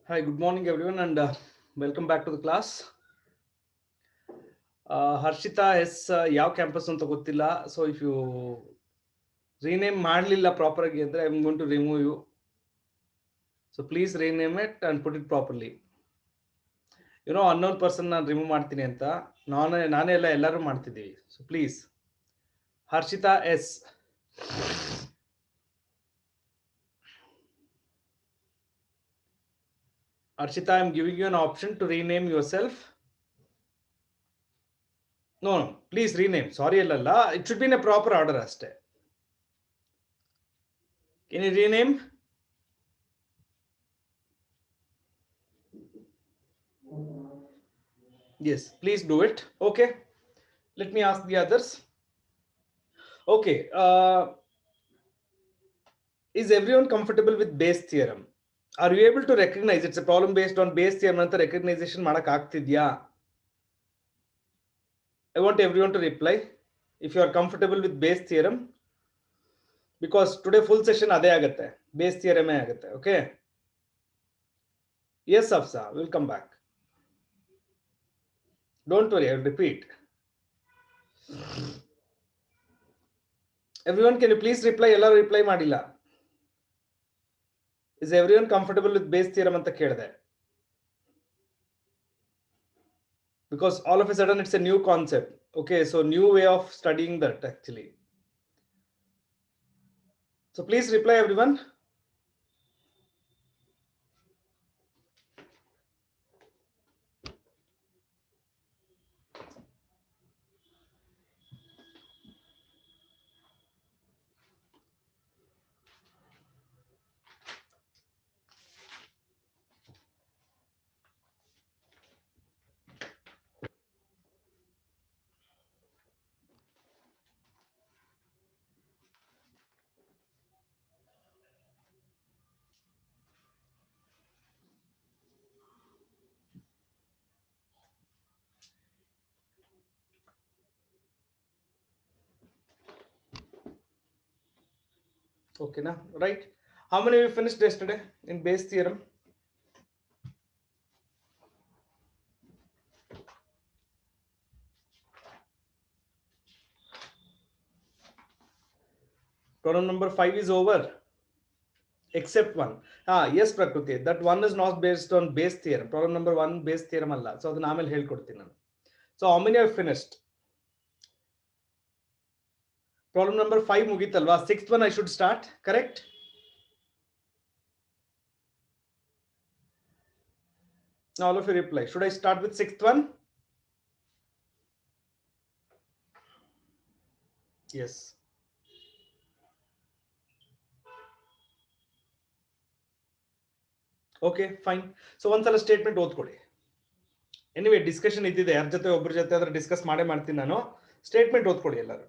Hi, good morning everyone, and welcome back to the class. Harshita has ಯಾವ campus ಅಂತ ಗೊತ್ತಿಲ್ಲ. So if you rename ಮಾಡಲಿಲ್ಲ proper ಆಗಿ ಅಂದ್ರೆ I'm going to remove you. So please rename it and put it properly. unknown person ನಾನು remove ಮಾಡ್ತೀನಿ ಅಂತ ನಾನೇ ಎಲ್ಲ ಎಲ್ಲರೂ ಮಾಡ್ತಿದ್ದೀವಿ. So please, Harshita S. Harshita, I'm giving you an option to rename yourself. No, please rename. Sorry, allalla. It should be in a proper order ಅಷ್ಟೇ. Can you rename? Yes, please do it. Okay, let me ask the others. Okay, is everyone comfortable with Bayes theorem? Are you able to recognize it's a problem based on Bayes theorem anta recognition madak aagtidya? I want everyone to reply if you are comfortable with Bayes theorem, because today full session ade agutte, Bayes theorem e agutte. Okay, yes Afsa, we'll come back, don't worry, I will repeat. Everyone, can you please reply? Ellaru reply madilla. Is everyone comfortable with Bayes theorem anta kelide? Because all of a sudden it's a new concept. Okay, so new way of studying that actually. So please reply everyone. Okay, now right, how many of you finished yesterday in Bayes theorem? Problem number 5 is over, except one. Yes Prakriti, that one is not based on Bayes theorem. Problem number 1 Bayes theorem alla, so adana amele helkodtini nanu. So how many have finished? Problem number 5 mugitalva, sixth one I should start, correct? Now all of you reply, should I start with sixth one? Yes. Okay, fine. So ಒಂದ್ಸಲ statement ಓದ್ಕೊಳ್ಳಿ. Anyway discussion ಇದ್ದಿದೆ, ಯಾರ ಜೊತೆ ಒಬ್ಬರ ಜೊತೆ ಆದ್ರೆ discuss ಮಾಡೇ ಮಾಡ್ತೀನಿ ನಾನು. ಸ್ಟೇಟ್ಮೆಂಟ್ ಓದ್ಕೊಳ್ಳಿ ಎಲ್ಲರೂ.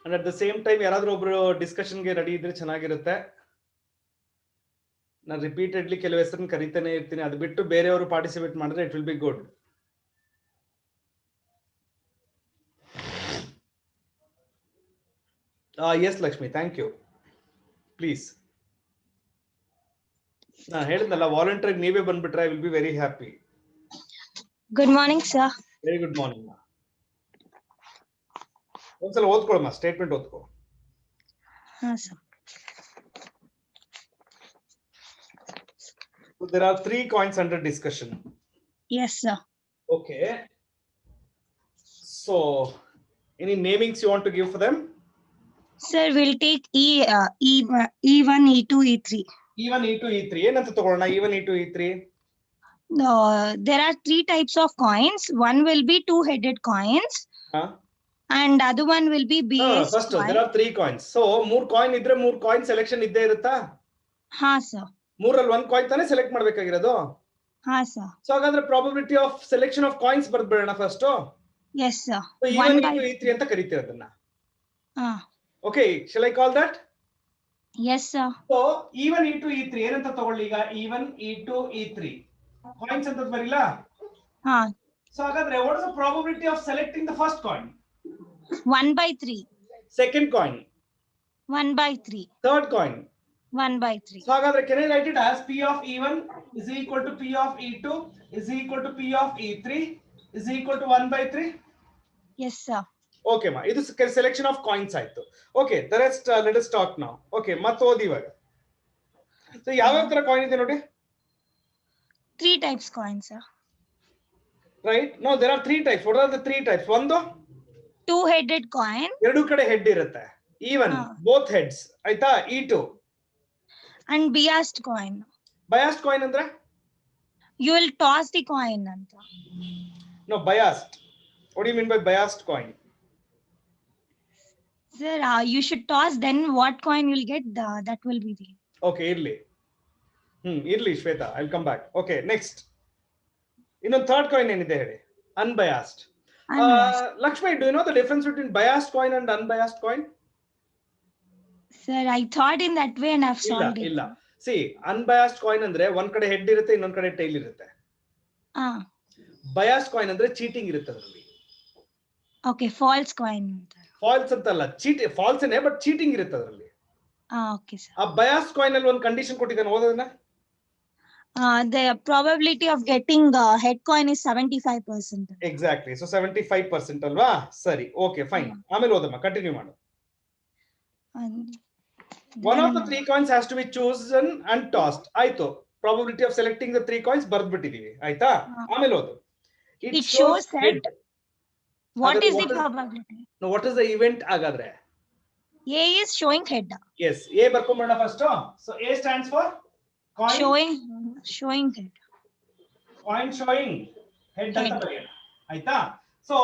And at the same time ಯಾರಾದ್ರೂ ಒಬ್ರು ಡಿಸ್ಕಷನ್ಗೆ ರೆಡಿ ಇದ್ರೆ ಚೆನ್ನಾಗಿರುತ್ತೆ. ನಾನು ರಿಪೀಟೆಡ್ಲಿ ಕೆಲವು ಹೆಸರನ್ನ ಕರಿತಾನೆ ಇರ್ತೀನಿ, ಅದು ಬಿಟ್ಟು ಬೇರೆಯವರು ಪಾರ್ಟಿಸಿಪೇಟ್ ಮಾಡಿದ್ರೆ it will be good. Yes Lakshmi, thank you. Please. ನಾನು ಹೇಳಿದ್ನಲ್ಲ, ವಾಲಂಟಿಯರ್ ನೀವೇ ಬಂದ್ಬಿಟ್ರೆ I will be very happy. Good morning sir. Very good morning. ಒಂದ್ಸಲ ಓದ್ಕೊಳಮ್ಮ, ಸ್ಟೇಟ್ಮೆಂಟ್ ಓದ್ಕೊ. ಹಾಂ sir. So there are 3 coins under discussion. Yes sir. Okay. So any namings you want to give for them? Sir, we'll take E1, E2, E3. E1, E2, E3. ಏನಂತ ತಗೊಳ್ಳೋಣ? E1, E2, E3. There are 3 types of coins. One will be two-headed coins. And other one will be Bayes. First, there are 3 coins. So 3 coin ಇದ್ರೆ 3 coin selection ಇದ್ದೇ ಇರುತ್ತಾ? ಹಾ sir. 3ರಲ್ಲಿ 1 coin ತಾನೇ select ಮಾಡಬೇಕಾಗಿರೋದು? ಹಾ ಸರ್. ಸೊ ಹಾಗಾದ್ರೆ probability of selection of coins ಬರ್ದ್ಬಿಡೋಣ first. Yes sir. So E1, E2, E3 ಅಂತ ಕರೀತೀರ ಅದನ್ನ. Okay, shall I call that? Yes sir. So E1, E2, E3 ಏನಂತ ತಗೊಳ್ಳಿ ಈಗ? E1, E2, E3 coins ಅಂತ ಬರಿಲ್ಲ? ಹಾ. So ಹಾಗಾದ್ರೆ what is the probability of selecting the first coin? 1/3. Second coin? 1 by 3. Third coin. 1 by 3. So can I write it as P of E1 is equal to P of E2 is equal to P of E3 is equal to 1 by 3? Yes, sir. Okay, ma. This is a selection of coins. Okay, the rest let us talk now. Okay, matodi vaga. So, ಯಾವ ತರ coin ಇದೆ ನೋಡಿ? 3 types coins, sir. Right? No, there are 3 types. What are the 3 types? ಒಂದು 2-headed coin. ಎರಡು ಕಡೆ head ಇರುತ್ತೆ. Even both heads. ಆಯ್ತಾ? E2. And biased coin. Biased coin ಅಂದ್ರೆ? You will toss the coin anta. No, biased. What do you mean by biased coin? Sir, you should toss, then what coin you'll get, that will be the. Okay, irli. Irli, Shweta. I'll come back. Okay, next. Innೊಂದು third coin ಏನಿದೆ ಹೇಳಿ? Unbiased. Lakshmi, do you know the difference between biased coin and unbiased coin? Sir, I thought in that way and I've solved it. ಇಲ್ಲ. See, unbiased coin ಅಂದ್ರೆ ಒಂದ್ ಕಡೆ head ಇರುತ್ತೆ, ಇನ್ನೊಂದ್ ಕಡೆ tail ಇರುತ್ತೆ. Biased coin ಅಂದ್ರೆ ಚೀಟಿಂಗ್ ಇರುತ್ತೆ ಅದರಲ್ಲಿ. Okay, false coin. False ಅಂತಲ್ಲ, false ಏನೇ ಬಟ್ ಚೀಟಿಂಗ್ ಇರುತ್ತೆ ಅದರಲ್ಲಿ. Okay, sir. ಆ biased coin ಅಲ್ಲಿ ಒಂದು ಕಂಡೀಷನ್ ಕೊಟ್ಟಿದ್ದಾನೆ, ಓದೋದನ್ನ? The probability of getting head coin is 75%. Exactly. So 75% ಅಲ್ವಾ? ಸರಿ. Okay, fine. ಆಮೇಲೆ ಓದಮ್ಮ, ಕಂಟಿನ್ಯೂ ಮಾಡು. One of the 3 coins has to be chosen and tossed. ಆಯ್ತು. Probability of selecting the 3 coins ಬರ್ದ್ಬಿಟ್ಟಿದೀವಿ. ಆಯ್ತಾ? ಆಮೇಲೆ ಓದು. It shows head. What is the probability? No, what is the event ಹಾಗಾದ್ರೆ? A is showing head. Yes. A ಬರ್ಕೊಂಡ್ಬಿಡೋಣ first. So A stands for coin showing head. Coin showing head ಅಂತ ಬರೆಯೋಣ. ಆಯ್ತಾ? So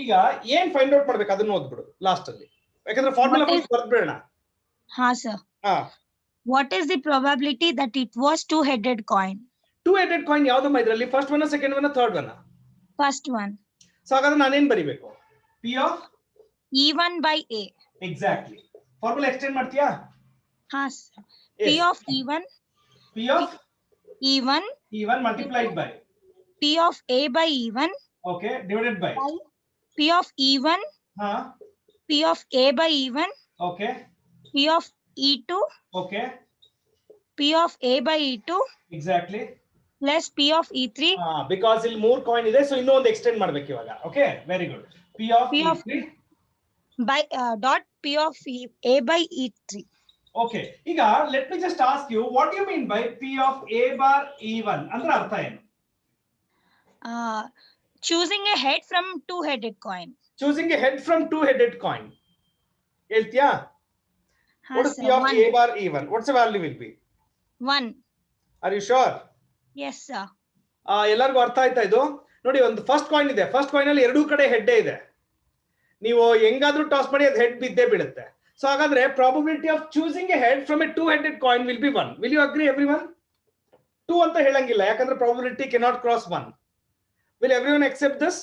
ಈಗ ಏನ್ ಫೈಂಡ್ ಔಟ್ ಮಾಡ್ಬೇಕು ಅದನ್ನ ಓದ್ಬಿಡು last ಅಲ್ಲಿ. ಯಾಕಂದ್ರೆ ಫಾರ್ಮುಲಾ ಫಸ್ಟ್ ಬರ್ದ್ಬಿಡೋಣ. ಹಾ sir. What is the probability that it was 2-headed coin? 2-headed coin ಯಾವ್ದಮ್ಮ ಇದರಲ್ಲಿ? First one, second one, third one? First one. So ಹಾಗಾದ್ರೆ ನಾನೇನ್ ಬರಿಬೇಕು? P of E1 by A. Exactly. Formula extend ಮಾಡ್ತೀಯಾ? ಹಾ sir. P of E1. P of E1 multiplied by P of A by E1. Okay, divided by P of E1. P of A by E1. Okay. P of E2. Okay. P of A by E2. Exactly. Plus P of E3. Because ಇಲ್ಲಿ 3 coin ಇದೆ, so ಇನ್ನೊಂದು extend ಮಾಡಬೇಕು ಇವಾಗ. Okay, very good. P of E3 by dot P of A by E3. Okay, ಈಗ let me just ask you, what do you mean by P of A bar E1? ಅಂದ್ರೆ ಅರ್ಥ ಏನು? Choosing a head from 2-headed coin. Choosing a head from 2-headed coin. ಹೇಳ್ತೀಯಾ? What is P of A bar E1? What's the value will be? 1. Are you sure? Yes, sir. ಎಲ್ಲರಿಗೂ ಅರ್ಥ ಆಯ್ತಾ ಇದು? ನೋಡಿ, ಒಂದು ಫಸ್ಟ್ ಕಾಯಿನ್ ಇದೆ. First coin ಅಲ್ಲಿ ಎರಡೂ ಕಡೆ ಹೆಡ್ ಇದೆ. ನೀವು ಹೆಂಗಾದ್ರೂ ಟಾಸ್ ಮಾಡಿ ಅದು ಹೆಡ್ ಬಿದ್ದೇ ಬೀಳುತ್ತೆ. ಸೊ ಹಾಗಾದ್ರೆ probability of choosing a head from a 2-headed coin will be 1. Will you agree everyone? 2 ಅಂತ ಹೇಳಂಗಿಲ್ಲ, ಯಾಕಂದ್ರೆ probability cannot cross 1. Will everyone accept this?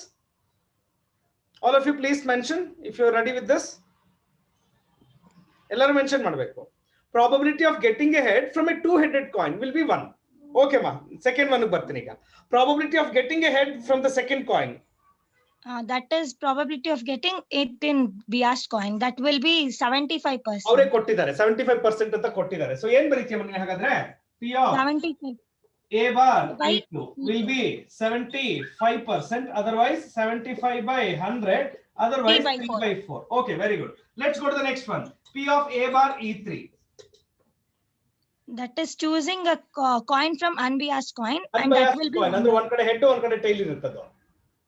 All of you please mention if you are ready with this. ಎಲ್ಲರೂ mention ಮಾಡಬೇಕು. Probability of getting a head from a 2-headed coin will be 1. Okay ಮಾ, second one ಬರ್ತೀನಿ ಈಗ. Probability of getting a head from the second coin. That is probability of getting it in biased coin. That will be 75%. ಅವರೇ ಕೊಟ್ಟಿದ್ದಾರೆ 75% ಅಂತ ಕೊಟ್ಟಿದ್ದಾರೆ. So ಏನ್ ಬರೀತೀಯ ಮನೆ ಹಾಗಾದ್ರೆ? P of 75 A bar E2 will be 75%, otherwise 75 by 100, otherwise 3 by 4. Okay, very good. Let's go to the next one. P of A bar E3. That is choosing a coin from unbiased coin. Unbiased and that will coin. be ಅಂದ್ರೆ ಒಂದ್ ಕಡೆ head ಒಂದ್ ಕಡೆ tail ಇರುತ್ತದು.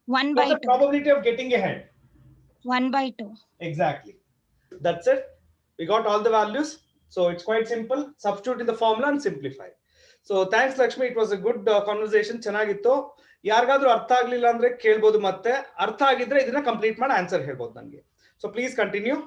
1 by 2. What's the probability of getting a head? 1 by 2. Exactly. That's it. We got all the values. So it's quite simple. Substitute in the formula and simplify. So thanks Lakshmi. It was a good conversation. ಚೆನ್ನಾಗಿತ್ತು. ಯಾರಿಗಾದ್ರೂ ಅರ್ಥ ಆಗ್ಲಿಲ್ಲ ಅಂದ್ರೆ ಕೇಳ್ಬೋದು, ಮತ್ತೆ ಅರ್ಥ ಆಗಿದ್ರೆ ಇದನ್ನ ಕಂಪ್ಲೀಟ್ ಮಾಡಿ ಆನ್ಸರ್ ಹೇಳ್ಬೋದು ನನಗೆ. So please continue.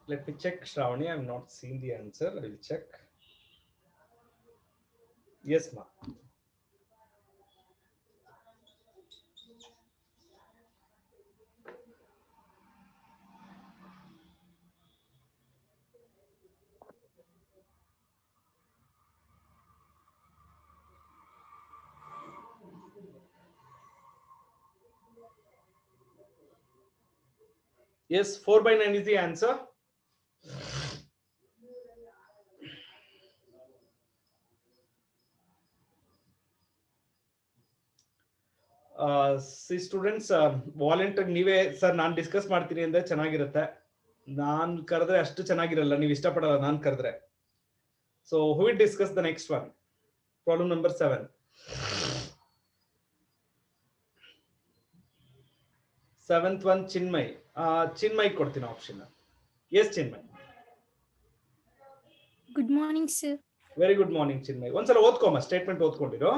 Let me check, Shravani. I've not seen the answer. I will check. Yes, ma. Yes, 4 by 9 is the answer. C students volunteer ನೀವೇ ಸರ್ ನಾನು ಡಿಸ್ಕಸ್ ಮಾಡ್ತೀನಿ ಅಂದ್ರೆ ಚೆನ್ನಾಗಿರುತ್ತೆ. ನಾನ್ ಕರೆದ್ರೆ ಅಷ್ಟು ಚೆನ್ನಾಗಿರಲ್ಲ, ನೀವು ಇಷ್ಟಪಡಲ್ಲ ನಾನು ಕರೆದ್ರೆ. So who will discuss the next one? Problem number 7. 7th one Chinmay. Chinmay ಕೊಡ್ತೀನಿ option. Yes Chinmay. Good morning, sir. Very good morning Chinmay. ಒಂದ್ಸಲ ಓದ್ಕೊಮ್ಮ, ಸ್ಟೇಟ್ಮೆಂಟ್ ಓದ್ಕೊಂಡಿರೋ.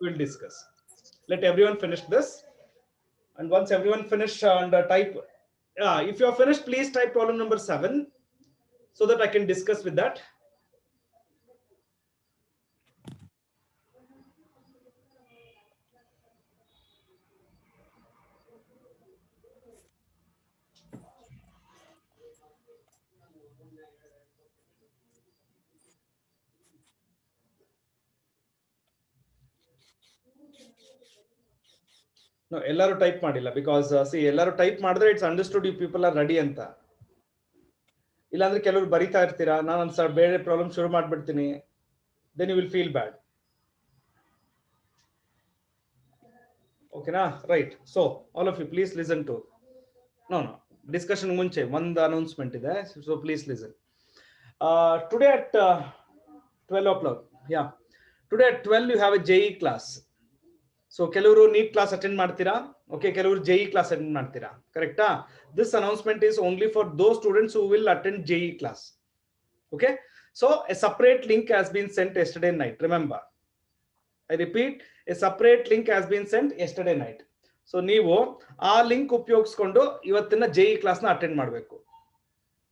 We'll discuss. Let everyone finish this, and once everyone finish and type, if you are finished, please type problem number 7 so that I can discuss with that. No, ಎಲ್ಲರೂ type ಮಾಡಿಲ್ಲ because see ಎಲ್ಲರೂ type ಮಾಡಿದ್ರೆ it's understood you people are ready ಅಂತ. ಇಲ್ಲಾಂದ್ರೆ ಕೆಲವರು ಬರಿತಾ ಇರ್ತೀರಾ, ನಾನು ಒಂದ್ಸಲ ಬೇರೆ ಪ್ರಾಬ್ಲಮ್ ಶುರು ಮಾಡ್ಬಿಡ್ತೀನಿ, then you will feel bad. ಓಕೆನಾ? Right. So all of you please listen to. No discussion ಮುಂಚೆ ಒಂದು ಅನೌನ್ಸ್ಮೆಂಟ್ ಇದೆ, so please listen. Today at 12 o'clock, today at 12 you have a JEE class. So ಕೆಲವರು NEET class attend ಮಾಡ್ತೀರಾ, okay, ಕೆಲವರು JEE class attend ಮಾಡ್ತೀರಾ, ಕರೆಕ್ಟಾ? This announcement is only for those students who will attend JEE class. Okay, so a separate link has been sent yesterday night. Remember, I repeat, a separate link has been sent yesterday night. So ನೀವು ಆ link ಉಪಯೋಗಿಸ್ಕೊಂಡು ಇವತ್ತಿನ JEE class ನ attend ಮಾಡಬೇಕು,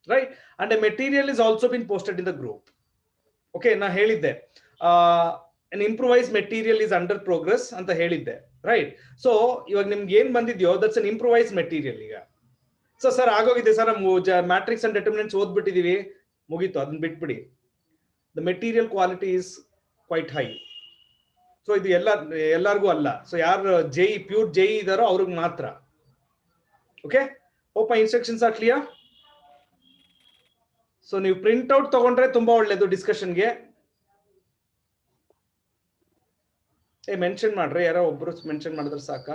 right? And A material is also bin posted in the group. Okay, ನಾ ಹೇಳಿದ್ದೆ an improvised material is under progress ಅಂತ ಹೇಳಿದ್ದೆ, ರೈಟ್? ಸೊ ಇವಾಗ ನಿಮ್ಗೆ ಏನ್ ಬಂದಿದ್ಯೋ ದಟ್ಸ್ an improvised material. ಈಗ ಸೊ ಸರ್ ಆಗೋಗಿದೆ ಸರ್, ನಮ್ಮ ಮ್ಯಾಟ್ರಿಕ್ಸ್ ಅಂಡ್ ಡೆಟರ್ಮಿನೆಂಟ್ಸ್ ಓದ್ಬಿಟ್ಟಿದೀವಿ, ಮುಗೀತು, ಅದನ್ನ ಬಿಟ್ಬಿಡಿ. The material quality is quite high. So ಇದು ಎಲ್ಲರಿಗೂ ಅಲ್ಲ. ಸೊ ಯಾರು ಪ್ಯೂರ್ JEE ಇದಾರೋ ಅವ್ರಿಗೆ ಮಾತ್ರ. ಓಕೆ, ಹೋಪ್ ಮೈ ಇನ್ಸ್ಟ್ರಕ್ಷನ್ಸ್ ಆರ್ ಕ್ಲಿಯರ್. ಸೊ ನೀವು ಪ್ರಿಂಟ್ ಔಟ್ ತಗೊಂಡ್ರೆ ತುಂಬಾ ಒಳ್ಳೇದು ಡಿಸ್ಕಷನ್ಗೆ. ಮೆನ್ಷನ್ ಮಾಡ್ರಿ, ಯಾರೋ ಒಬ್ರು ಮೆನ್ಷನ್ ಮಾಡಿದ್ರೆ ಸಾಕಾ?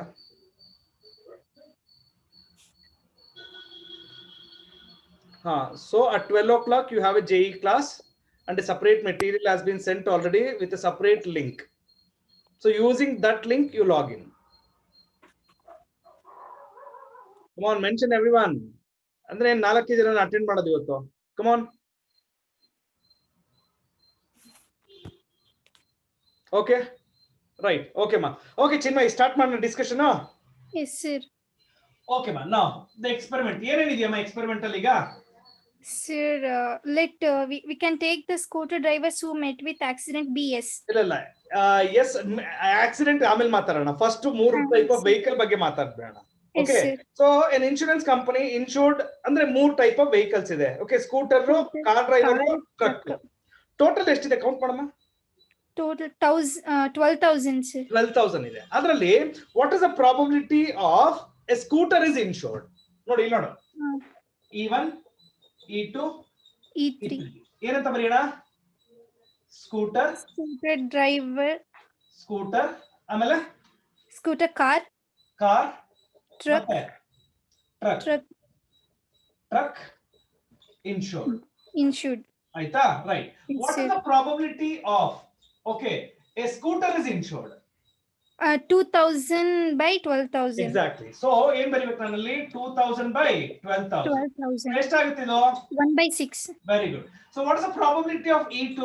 So at 12 o'clock you have a JEE class and a separate material has been sent already with a separate link. So using that link you log in. Come on, mention everyone. Andre 4 jana attend ಮಾಡೋದು ಇವತ್ತು. Come on. Okay, right. Okay ma. Okay Chinmay, start ಮಾಡೋಣ ಡಿಸ್ಕಷನ್. Yes, sir. Okay ma. Now the experiment ಏನೇನಿದೆಯಮ್ಮ experiment ಅಲ್ಲಿ ಈಗ? Sir, we can take the scooter drivers who met with accident BS. ಇಲ್ಲ S accident ಆಮೇಲೆ ಮಾತಾಡೋಣ. First 3 type of vehicle ಬಗ್ಗೆ ಮಾತಾಡೋಣ. Okay, so N insurance company insured ಅಂದ್ರೆ 3 type of vehicles ಇದೆ. Okay, scooter, car driver, truck. Total ಎಷ್ಟಿದೆ count ಮಾಡಮ್ಮ? Total 12,000, sir. 12,000 ಇದೆ. ಅದರಲ್ಲಿ what is the probability of A scooter is insured? ನೋಡಿ ಇಲ್ಲಿ ನೋಡು, E1, E2, E3. ಏನಂತ ಬರೆಯೋಣ? ಸ್ಕೂಟರ್ ಡ್ರೈವರ್, ಸ್ಕೂಟರ್, ಆಮೇಲೆ ಸ್ಕೂಟರ್, ಕಾರ್, ಟ್ರಕ್, ಇನ್ಶೂರ್ಡ್. ಆಯ್ತಾ? Right. What is the probability of A scooter is insured? 2,000 by 12,000. Exactly. So ಏನ್ ಬರೀಬೇಕು ನಾನಲ್ಲಿ? 2,000 by 12,000. ಎಷ್ಟಾಗುತ್ತೆ ಇದು? 1/6. Very good. So what is the probability of E2?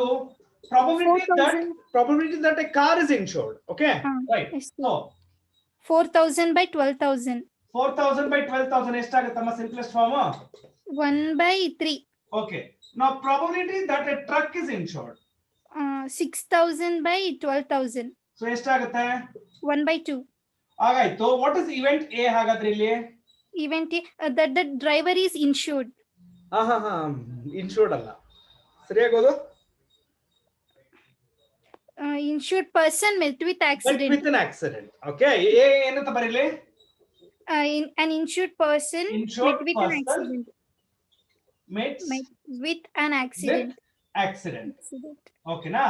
Probability that a car is insured. Okay, right. So 4,000 by 12,000. 4,000 by 12,000 ಎಷ್ಟಾಗುತ್ತಮ್ಮ? Simplest form 1/3. Okay. Now probability that a truck is insured. 6,000 by 12,000. So ಎಷ್ಟಾಗುತ್ತೆ? 1/2. ಆಗಾಯ್ತು. What is event A ಹಾಗಾದ್ರೆ ಇಲ್ಲಿ? Event that the driver is insured. Insured ಅಲ್ಲ. ಸರಿಯಾಗಿ ಓದು. Insured person met with accident. With an accident. Okay. A ಏನಂತ ಬರೀಲಿ? An insured person Insured met with an person accident. Met With an accident. accident. Okay na?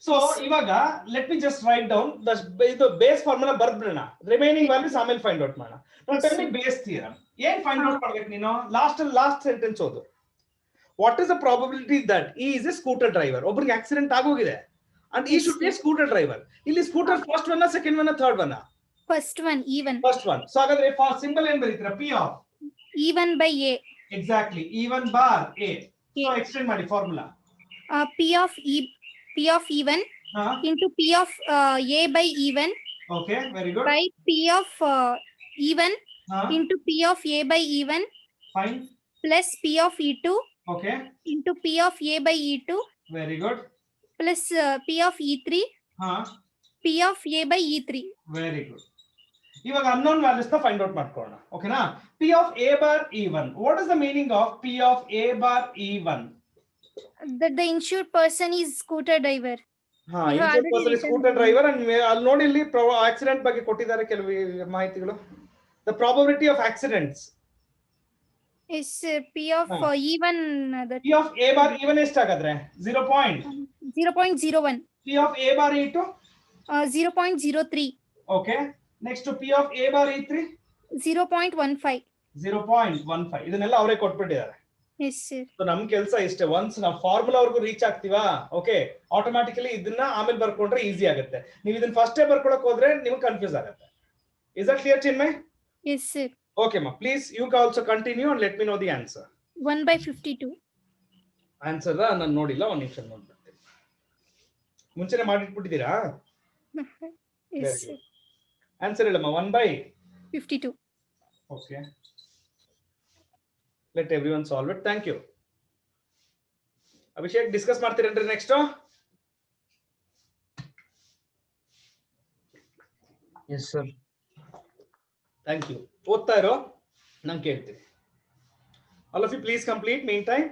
So ಇವಾಗ let me just write down ಇದು base formula ಬರ್ದ್ಬಿಡೋಣ. Remaining values ಆಮೇಲೆ find out ಮಾಡೋಣ. ನಾವು tell me base theorem. ಏನ್ find out ಮಾಡ್ಬೇಕು ನೀನು? Last sentence ಓದು. What is the probability that he is a scooter driver? ಒಬ್ಬರಿಗೆ ಆಕ್ಸಿಡೆಂಟ್ ಆಗೋಗಿದೆ and he should be a scooter driver. ಇಲ್ಲಿ scooter first one second one third one? First one, even. First one. So ಹಾಗಾದ್ರೆ symbol ಏನ್ ಬರೀತೀರಾ? P of even by A. Exactly. Even bar A. So extend ಮಾಡಿ formula. P of even into P of A by even. Okay, very good. By P of even into P of A by even. Fine. Plus P of E2. Okay. Into P of A by E2. Very good. Plus P of E3. P of A by E3. Very good. ಇವಾಗ unknown values ನ find out ಮಾಡ್ಕೊಳ್ಳೋಣ. ಓಕೆನಾ? P of A bar E1. What is the meaning of P of A bar E1? That the insured person is scooter driver. Insured person is scooter driver and ಅಲ್ಲಿ ನೋಡಿ ಇಲ್ಲಿ accident ಬಗ್ಗೆ ಕೊಟ್ಟಿದ್ದಾರೆ ಕೆಲವು ಮಾಹಿತಿಗಳು. The probability of accidents is P of even. P of A bar even ಎಷ್ಟಾಗಾದ್ರೆ? 0.01. P of A bar E2 0.03. Okay. Next to P of A bar E3 0.15. 0.15. ಇದನ್ನೆಲ್ಲ ಅವರೇ ಕೊಟ್ಬಿಟ್ಟಿದ್ದಾರೆ. Yes sir. So ನಮ್ ಕೆಲಸ ಇಷ್ಟೇ. ಒನ್ಸ್ ನಾವು ಫಾರ್ಮುಲಾ ವರ್ಗೂ ರೀಚ್ ಆಗ್ತೀವಾ, ಓಕೆ, ಆಟೋಮ್ಯಾಟಿಕಲಿ ಇದನ್ನ ಆಮೇಲೆ ಬರ್ಕೊಂಡ್ರೆ easy ಆಗುತ್ತೆ. ನೀವು ಇದನ್ನ ಫಸ್ಟೇ ಬರ್ಕೊಳಕ್ ಹೋದ್ರೆ ನಿಮ್ಗೆ ಕನ್ಫ್ಯೂಸ್ ಆಗುತ್ತೆ. Is that clear Chinmay? Yes sir. Okay ma, please you can also continue and let me know the answer. 1/52. Answer ನಾನು ನೋಡಿಲ್ಲ, ಒಂದ್ ನಿಮಿಷ ನೋಡ್ಬಿಡ್ತೀನಿ. ಮುಂಚೆನೆ ಮಾಡಿಟ್ಬಿಟ್ಟಿದ್ದೀರಾ? Yes sir. ಆನ್ಸರ್ ಹೇಳಮ್ಮ. 1/52. Okay. Let everyone solve it. Thank you. Abhishek discuss ಮಾಡ್ತೀರೇನ್ರಿ next? Yes sir. Thank you. ಓದ್ತಾ ಇರೋ, ನಾನು ಕೇಳ್ತೀನಿ. All of you please complete meantime.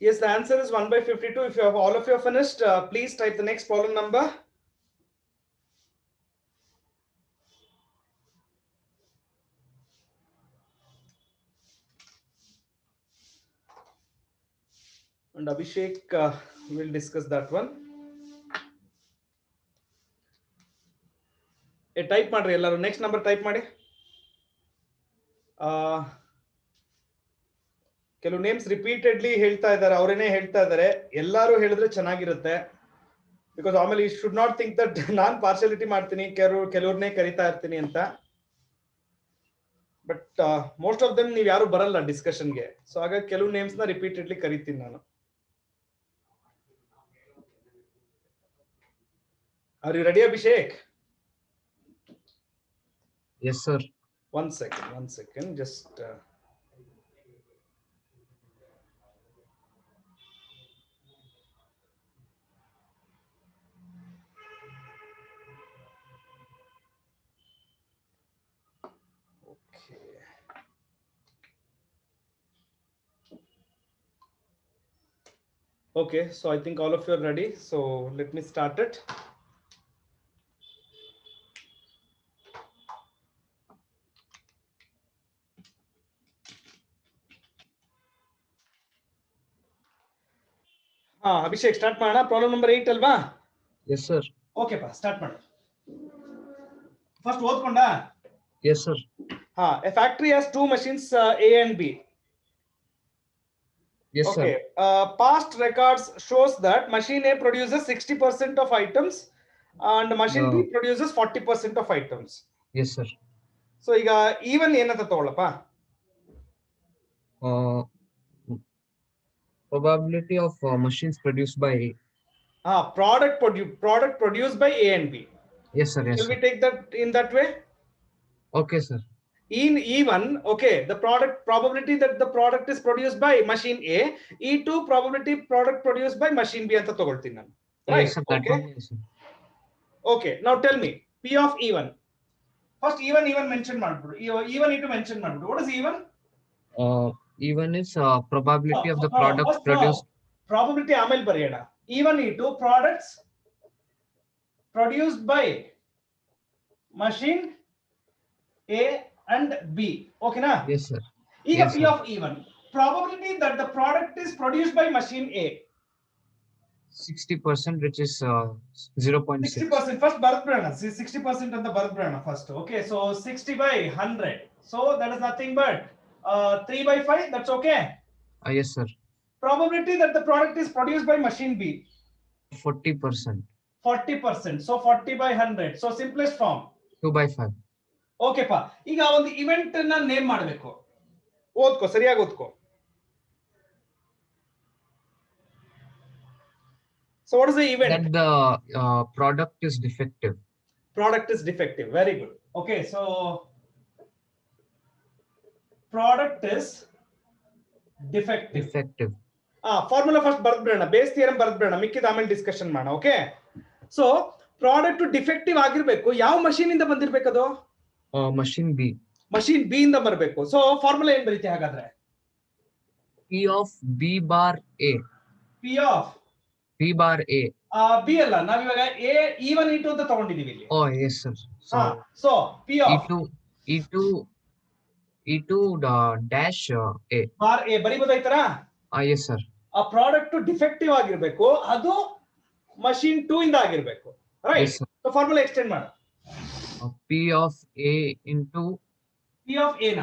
Yes, the answer is 1/52. If you have all of you are finished, please type the next problem number. And Abhishek will discuss that one. Type ಮಾಡ್ರಿ ಎಲ್ಲರೂ. Next number type ಮಾಡಿ. ಕೆಲವು names repeatedly ಹೇಳ್ತಾ ಇದ್ದಾರೆ, ಅವರೇನೆ ಹೇಳ್ತಾ ಇದ್ದಾರೆ. ಎಲ್ಲರೂ ಹೇಳಿದ್ರೆ ಚೆನ್ನಾಗಿರುತ್ತೆ. ಬಿಕಾಸ್ ಆಮೇಲೆ you should not think that ನಾನ್ ಪಾರ್ಶಾಲಿಟಿ ಮಾಡ್ತೀನಿ, ಕೆಲವ್ರನ್ನೇ ಕರಿತಾ ಇರ್ತೀನಿ ಅಂತ. ಬಟ್ ಮೋಸ್ಟ್ ಆಫ್ ದೆಮ್ ನೀವು ಯಾರು ಬರಲ್ಲ ಡಿಸ್ಕಷನ್ಗೆ. ಸೊ ಹಾಗಾಗಿ ಕೆಲವು ನೇಮ್ಸ್ ನ ರಿಪೀಟೆಡ್ಲಿ ಕರಿತೀನಿ ನಾನು. Are you ready Abhishek? Yes sir. One second, just Okay, so I think all of you are ready. So let me start it. Abhishek, start ಮಾಡೋಣ. Problem number 8 ಅಲ್ವಾ? Yes, sir. Okay pa, start ಮಾಡು. First ಓದ್ಕೊಂಡ? Yes, sir. A factory has two machines, A and B. Yes, Okay. sir. Past records shows that machine A produces 60% of items and machine B produces 40% of items. Yes, sir. So ಈಗ even ಏನಂತ ತಗೊಳ್ಳಪ್ಪ? Probability of machines produced by A. Product produced by A and B. Yes, sir. Yes, Shall sir. we take that in that way? Okay, sir. In E1, okay, the probability that the product is produced by machine A, E2 probability product produced by machine B ಅಂತ ತಗೊಳ್ತೀನಿ ನಾನು. Right? Yes, sir. That Okay. one, yes, sir. Okay. Now tell me P of E1. First E1 mention ಮಾಡ್ಬಿಡು. E1 E2 mention ಮಾಡ್ಬಿಡು. What is E1? E1 is probability of the product First produced. probability ಆಮೇಲೆ ಬರೆಯೋಣ. E1 E2 products produced by machine A and B. Okay na? Yes, sir. ಈಗ Yes, P sir. of E1 probability that the product is produced by machine A. 60%, which is 0.6. 60%. First ಬರೆದ್ಬಿಡೋಣ. 60% ಅಂತ ಬರೆದ್ಬಿಡೋಣ first. Okay, so 60 by 100. So that is nothing but 3 by 5. That's okay. Yes, sir. Probability that the product is produced by machine B. 40%. 40%. So 40 by 100. So simplest form. 2 by 5. Okay pa. ಈಗ ಒಂದು event ನ name ಮಾಡಬೇಕು. ಓದ್ಕೋ, ಸರಿಯಾಗಿ ಓದ್ಕೋ. So what is the event? That the product is defective. Product is defective. Very good. Okay, so product is defective. Defective. Formula first ಬರ್ದ್ಬಿಡೋಣ, Bayes theorem ಬರ್ದ್ಬಿಡೋಣ, ಮಿಕ್ಕಿದ ಆಮೇಲೆ discussion ಮಾಡೋಣ. ಓಕೆ, ಸೊ ಪ್ರಾಡಕ್ಟ್ ಡಿಫೆಕ್ಟಿವ್ ಆಗಿರ್ಬೇಕು. ಯಾವ machine ಇಂದ ಬಂದಿರ್ಬೇಕದು? Machine B. Machine B ಇಂದ ಬರಬೇಕು. ಸೊ ಫಾರ್ಮುಲಾ ಏನ್ ಬರೀತಿ ಹಾಗಾದ್ರೆ? P of B bar A. P of B bar A. B ಅಲ್ಲ, ನಾವಿವಾಗ ಎ E1 E2 ಅಂತ ತಗೊಂಡಿದೀವಿ ಇಲ್ಲಿ. Oh, yes, sir. So P of E2 dash A. Bar A ಬರೀಬೋದಾಯ್ತಾರ? Yes, sir. ಆ ಪ್ರಾಡಕ್ಟ್ ಡಿಫೆಕ್ಟಿವ್ ಆಗಿರ್ಬೇಕು, ಅದು ಮಷೀನ್ 2 ಇಂದ ಆಗಿರ್ಬೇಕು. Right? Yes, sir. So formula extend ಮಾಡು. P of A into P of A ನ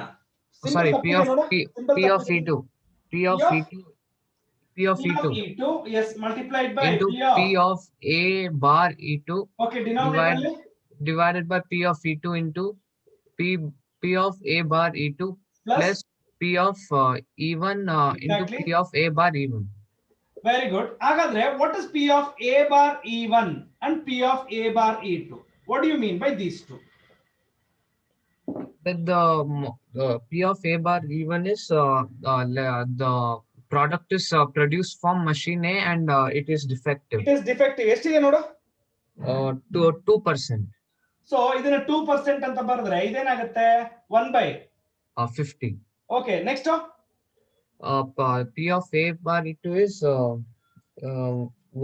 sorry, P of E2. P of E2. P of E2. Yes, multiplied by into P of A bar E2. Okay, denominator divided by P of E2 into P of A bar E2 plus P of E1 into Exactly. P of A bar E1. Very good. Hagadre, what is P of A bar E1 and P of A bar E2? What do you mean by these two? That the P of A bar E1 is the product is produced from machine A and it is defective. It is defective. ಎಷ್ಟಿದೆ ನೋಡು? 2%. So ಇದನ್ನ 2% ಅಂತ ಬರೆದ್ರೆ ಇದೇನಾಗುತ್ತೆ? 1 by 50. Okay, next. P of A bar E2 is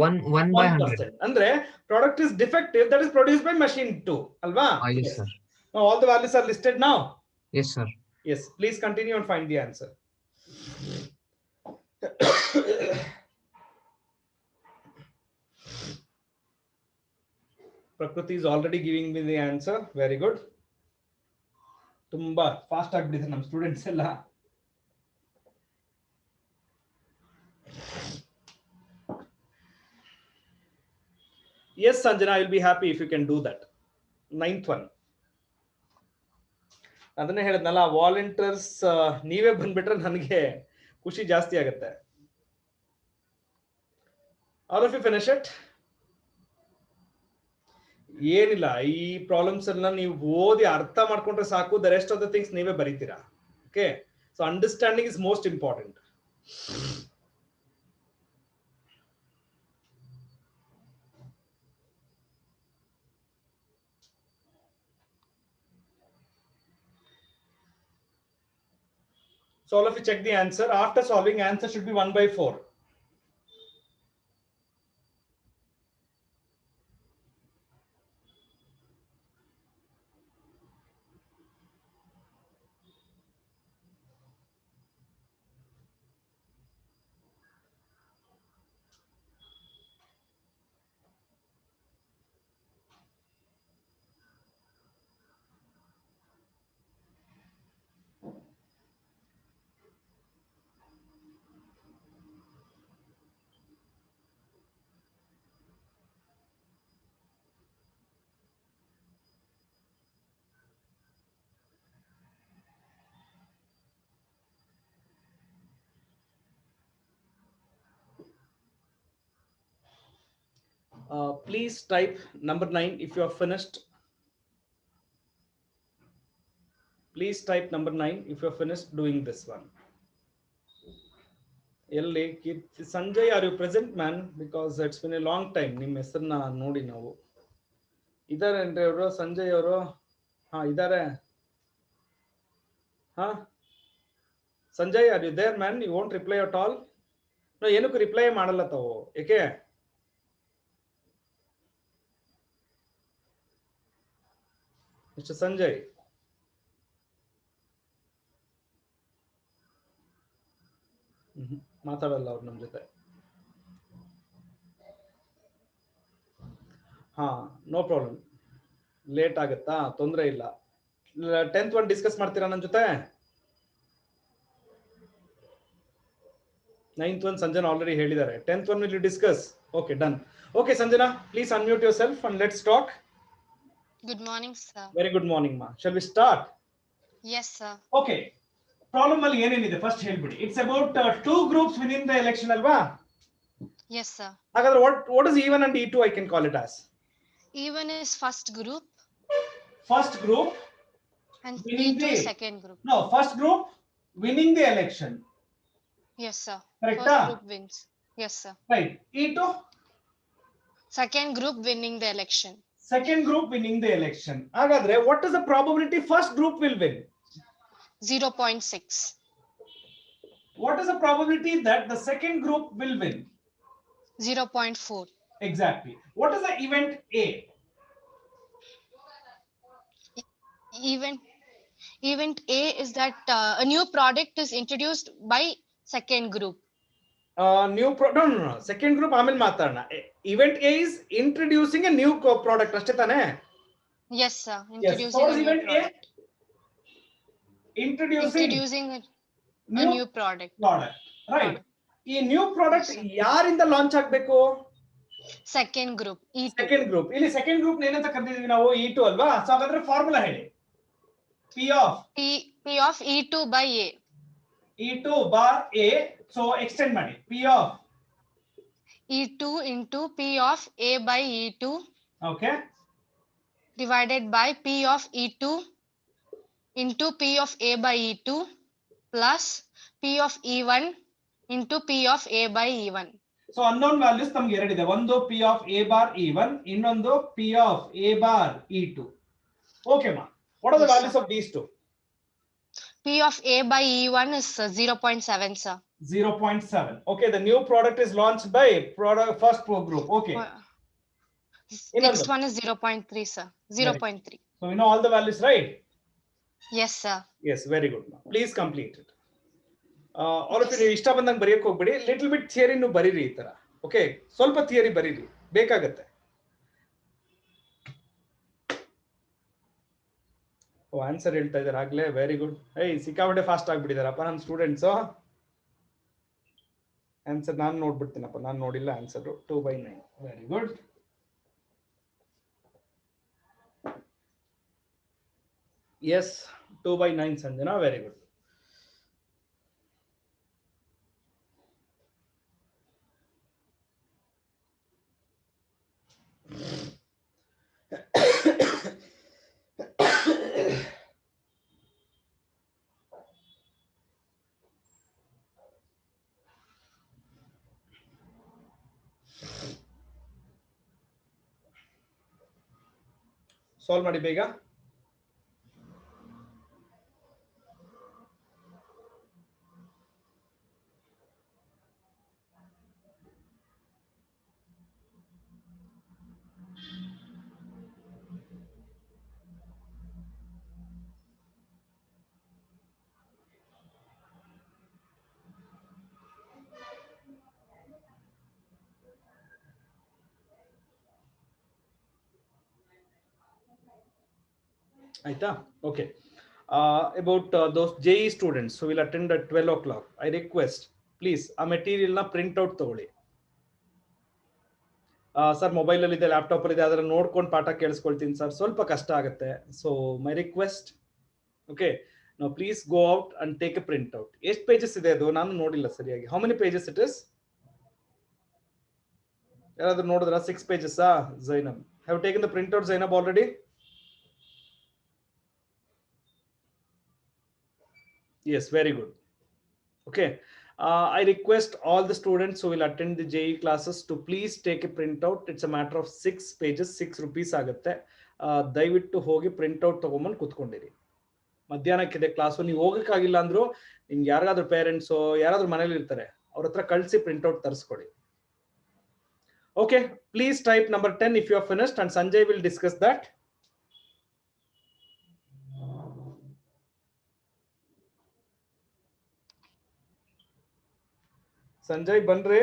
1 by 100. ಅಂದ್ರೆ product is defective, that is produced by machine 2, alva? Yes, sir. Now all the values are listed now. Yes, sir. Yes, please continue and find the answer. Prakriti is already giving me the answer. Very good. ತುಂಬಾ fast ಆಗ್ಬಿಟ್ಟಿದೆ ನಮ್ಮ students ಎಲ್ಲ. Yes, Sanjana, I will be happy if you can do that. 9th one. ಅದನ್ನೇ ಹೇಳಿದ್ನಲ್ಲ, volunteers ನೀವೇ ಬಂದ್ಬಿಟ್ರೆ ನನಗೆ ಖುಷಿ ಜಾಸ್ತಿ ಆಗುತ್ತೆ. All of you finish it. ಏನಿಲ್ಲ, ಈ ಪ್ರಾಬ್ಲಮ್ಸ್ ಎಲ್ಲ ನೀವು ಓದಿ ಅರ್ಥ ಮಾಡ್ಕೊಂಡ್ರೆ ಸಾಕು. The rest of the things ನೀವೇ ಬರೀತೀರಾ. Okay, so understanding is most important. So all of you check the answer. After solving, answer should be 1 by 4. please type number 9 if you are finished. Please type number 9 if you are finished doing this one. Sanjay, are you present, man? Because it's been a long time. ನಿಮ್ಮ ಹೆಸರನ್ನ ನೋಡಿ ನಾವು. ಇದಾರೆ ಅಂದ್ರೆ ಅವರು ಸಂಜಯ್ ಅವರು. ಹಾ ಇದಾರೆ. ಹಾ Sanjay, are you there, man? You won't reply at all? No, ಏನಕ್ಕೂ ರಿಪ್ಲೈ ಮಾಡಲ್ಲ ತಾವು. ಏಕೆ? Mr. Sanjay. ಮಾತಾಡಲ್ಲ ಅವ್ರು ನಮ್ಮ ಜೊತೆ. ಹಾ, ನೋ ಪ್ರಾಬ್ಲಮ್. ಲೇಟ್ ಆಗುತ್ತಾ? ತೊಂದರೆ ಇಲ್ಲ. 10th one ಡಿಸ್ಕಸ್ ಮಾಡ್ತೀರಾ ನನ್ನ ಜೊತೆ? 9th one ಸಂಜನಾ ಆಲ್ರೆಡಿ ಹೇಳಿದ್ದಾರೆ. 10th one will you discuss? Okay, done. Okay, Sanjana, please unmute yourself and let's talk. Good morning, sir. Very good morning, ma. Shall we start? Yes, sir. Okay. Problem ಅಲ್ಲಿ ಏನೇನಿದೆ first ಹೇಳ್ಬಿಡಿ. It's about 2 groups within the election ಅಲ್ವಾ? Yes, sir. ಹಾಗಾದ್ರೆ what is E1 and E2 I can call it as? E1 is first group First group and winning E2 the second group. No, first group winning the election. Yes, sir. Correct, First ah? group wins. Yes, sir. Right. E2 Second group winning the election. second group winning the election. ಹಾಗಾದ್ರೆ what is the probability first group will win? 0.6. What is the probability that the second group will win? 0.4. Exactly. What is the event A? Event A is that a new product is introduced by second group. No. Second group ಆಮೇಲೆ ಮಾತಾಡೋಣ. Event A is introducing a new product ಅಷ್ಟೇ ತಾನೇ? Yes, sir. Yes. Introducing So what a is new event A? product. Introducing a new product. Right. ಈ new product ಯಾರಿಂದ launch ಆಗ್ಬೇಕು? Second group. E2. Second group. ಇಲ್ಲಿ second group ಏನಂತ ಕರೆದಿದ್ದೀವಿ ನಾವು? E2 ಅಲ್ವಾ? So ಹಾಗಾದ್ರೆ ಫಾರ್ಮುಲಾ ಹೇಳಿ. P of E2 by A. E2 bar A. So extend ಮಾಡಿ. P of E2 into P of A by E2 okay divided by P of E2 into P of A by E2 plus P of E1 into P of A by E1. So unknown values ನಮಗೆ ಎರಡಿದೆ. ಒಂದು P of A bar E1, ಇನ್ನೊಂದು P of A bar E2. Okay ma. What are the Yes, values sir. of these two? P of A by E1 is 0.7, sir. 0.7. Okay, the new product is launched by first group. Okay. Next one is 0.3, sir. 0.3. So we know all the values, right? Yes, sir. Yes, very good. Please complete it. All of you ಇಷ್ಟ ಬಂದಂಗೆ ಬರೆಯಕ್ಕೆ ಹೋಗ್ಬೇಡಿ. Little bit ಥಿಯರಿನು ಬರೀರಿ ಈ ತರ. Okay, ಸ್ವಲ್ಪ theory ಬರೀರಿ, ಬೇಕಾಗತ್ತೆ. Answer ಹೇಳ್ತಾ ಇದ್ದಾರೆ ಆಗ್ಲೇ. Very good. ಸಿಕ್ಕಾಪಟ್ಟೆ ಫಾಸ್ಟ್ ಆಗ್ಬಿಟ್ಟಿದಾರಪ್ಪ ನಮ್ಮ ಸ್ಟೂಡೆಂಟ್ಸ್. ಆನ್ಸರ್ ನಾನು ನೋಡ್ಬಿಡ್ತೀನಪ್ಪ, ನಾನು ನೋಡಿಲ್ಲ answer. 2/9. Very good. Yes, 2/9 Sanjana. Very good. Solve ಮಾಡಿ ಬೇಗ. ಆಯ್ತಾ? Okay. About those JE students who will attend at 12 o'clock, I request, please, ಆ ಮೆಟೀರಿಯಲ್ ನ ಪ್ರಿಂಟ್ ಔಟ್ ತಗೊಳ್ಳಿ. ಸರ್ ಮೊಬೈಲ್ ಅಲ್ಲಿ ಇದೆ, ಲ್ಯಾಪ್ಟಾಪ್ ಅಲ್ಲಿ ಇದೆ, ಅದನ್ನ ನೋಡ್ಕೊಂಡು ಪಾಠ ಕೇಳಿಸ್ಕೊಳ್ತೀನಿ ಸರ್, ಸ್ವಲ್ಪ ಕಷ್ಟ ಆಗುತ್ತೆ. So my request, okay, now please go out and take A print out. ಎಷ್ಟು ಪೇಜಸ್ ಇದೆ ಅದು? ನಾನು ನೋಡಿಲ್ಲ ಸರಿಯಾಗಿ. How many pages it is? ಯಾರಾದ್ರೂ ನೋಡಿದ್ರ 6 pages Zainab, have you taken the printout Zainab already? Yes, very good. Okay, I request all the students who will attend the JE classes to please take a printout. It's a matter of 6 pages, 6 rupees ಆಗುತ್ತೆ. ದಯವಿಟ್ಟು ಹೋಗಿ printout ತಗೊಂಬಂದು ಕೂತ್ಕೊಂಡಿರಿ. ಮಧ್ಯಾಹ್ನಕ್ಕಿದೆ class, ನೀವು ಹೋಗಕ್ಕಾಗಿಲ್ಲ ಅಂದ್ರು ನಿಮ್ಗೆ ಯಾರಾದ್ರೂ parents ಯಾರಾದ್ರೂ ಮನೇಲಿ ಇರ್ತಾರೆ, ಅವ್ರ ಹತ್ರ ಕಳಿಸಿ printout ತರಿಸ್ಕೊಡಿ. Okay, please type number 10 if you are finished, and Sanjay will discuss that. Sanjay ಬನ್ರಿ.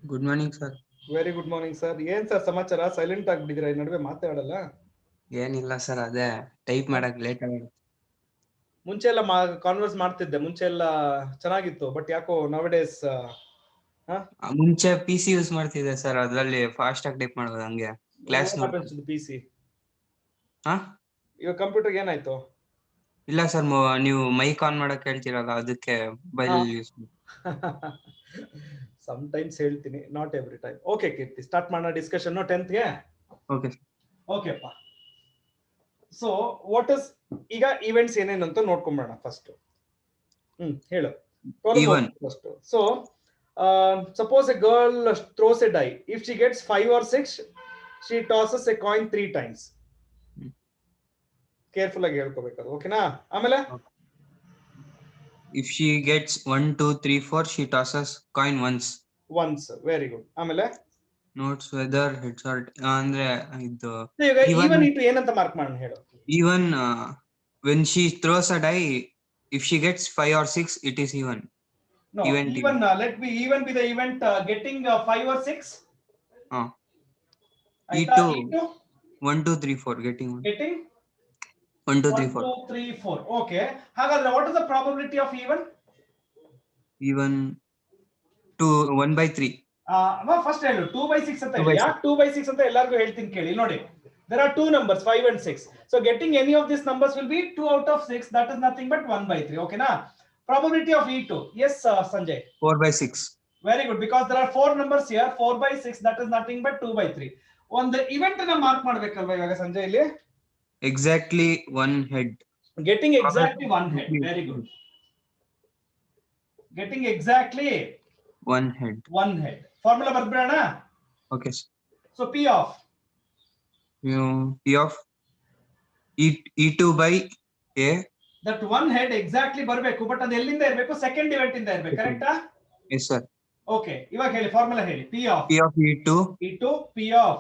Good morning sir. Very good morning sir. ಏನ್ ಸರ್ ಸಮಾಚಾರ, ಸೈಲೆಂಟ್ ಆಗ್ಬಿಟ್ಟಿದ್ದೀರಾ, ಈ ನಡುವೆ ಮಾತಾಡಲ್ಲ? ಏನಿಲ್ಲ ಸರ್, ಅದೇ ಟೈಪ್ ಮಾಡಕ್ ಲೇಟ್ ಆಗಿದೆ. ಮುಂಚೆ ಎಲ್ಲ ಕಾನ್ವರ್ಸ್ ಮಾಡ್ತಿದ್ದೆ, ಮುಂಚೆ ಎಲ್ಲ ಚೆನ್ನಾಗಿತ್ತು, ಬಟ್ ಯಾಕೋ ನವಡೇಸ್ ಮುಂಚೆ PC ಯೂಸ್ ಮಾಡ್ತಿದ್ದೆ ಸರ್, ಅದ್ರಲ್ಲಿ ಫಾಸ್ಟ್ ಆಗಿ ಟೈಪ್ ಮಾಡೋದು, ಹಂಗೆ ಕ್ಲಾಸ್ PC. ಹಾ ಇವಾಗ ಕಂಪ್ಯೂಟರ್ ಏನಾಯ್ತು? ಇಲ್ಲ ಸರ್, ನೀವು ಮೈಕ್ ಆನ್ ಮಾಡಕ್ ಹೇಳ್ತೀರಲ್ಲ, ಅದಕ್ಕೆ ಮೊಬೈಲ್ ಯೂಸ್ ಸಮಟೈಮ್ಸ್ ಹೇಳ್ತೀನಿ, not every time. Okay Keerthi, start ಮಾಡೋಣ ಡಿಸ್ಕಷನ್ 10th ಗೆ. ಓಕೆ ಓಕೆಪ್ಪ. ಸೊ ವಾಟ್ ಇಸ್ ಈಗ ಈವೆಂಟ್ಸ್ ಏನೇನಂತ ನೋಡ್ಕೊಂಬೋಣ ಫಸ್ಟ್. ಹೇಳು. First so suppose a girl throws a die. If she gets 5 or 6, she tosses a coin 3 times. Careful ಆಗಿ ಹೇಳ್ಕೋಬೇಕು, ಓಕೆನಾ? ಆಮೇಲೆ if she gets 1 2 3 4, she tosses coin once. Very good. ಆಮೇಲೆ notes whether heads or ಅಂದ್ರೆ ಇದು even into ಏನಂತ mark ಮಾಡೋಣ ಹೇಳು. even when she throws a die, if she gets 5 or 6, it is even. No, even let me even be the event getting 5 or 6. E2 1 2 3 4 getting 1 2 3 4 1 2 3 4. Okay, ಹಾಗಾದ್ರೆ what is the probability of even? even 1/3. First ಹೇಳು 2/6 ಅಂತ ಹೇಳಿ. ಯಾಕೆ 2/6 ಅಂತ ಎಲ್ಲರಿಗೂ ಹೇಳ್ತೀನಿ ಕೇಳಿ. ನೋಡಿ, there are two numbers 5 and 6, so getting any of these numbers will be 2 out of 6, that is nothing but 1/3. Okay na? Probability of E2, yes Sanjay? 4/6. Very good, because there are 4 numbers here. 4/6, that is nothing but 2/3. ಒಂದು event ಅನ್ನ mark ಮಾಡ್ಬೇಕಲ್ವಾ ಇವಾಗ ಸಂಜಯ್ ಇಲ್ಲಿ? Exactly one head. Getting exactly one head. Very good. Getting exactly one head. Formula ಬರ್ಬಿಡೋಣ? Okay. So P of E2 by A. That one head exactly ಬರಬೇಕು, but ಅದು ಎಲ್ಲಿಂದ ಇರಬೇಕು? Second event ಇಂದ ಇರಬೇಕು, ಕರೆಕ್ಟಾ? Yes sir. Okay, ಇವಾಗ ಹೇಳಿ formula ಹೇಳಿ. P of E2, P of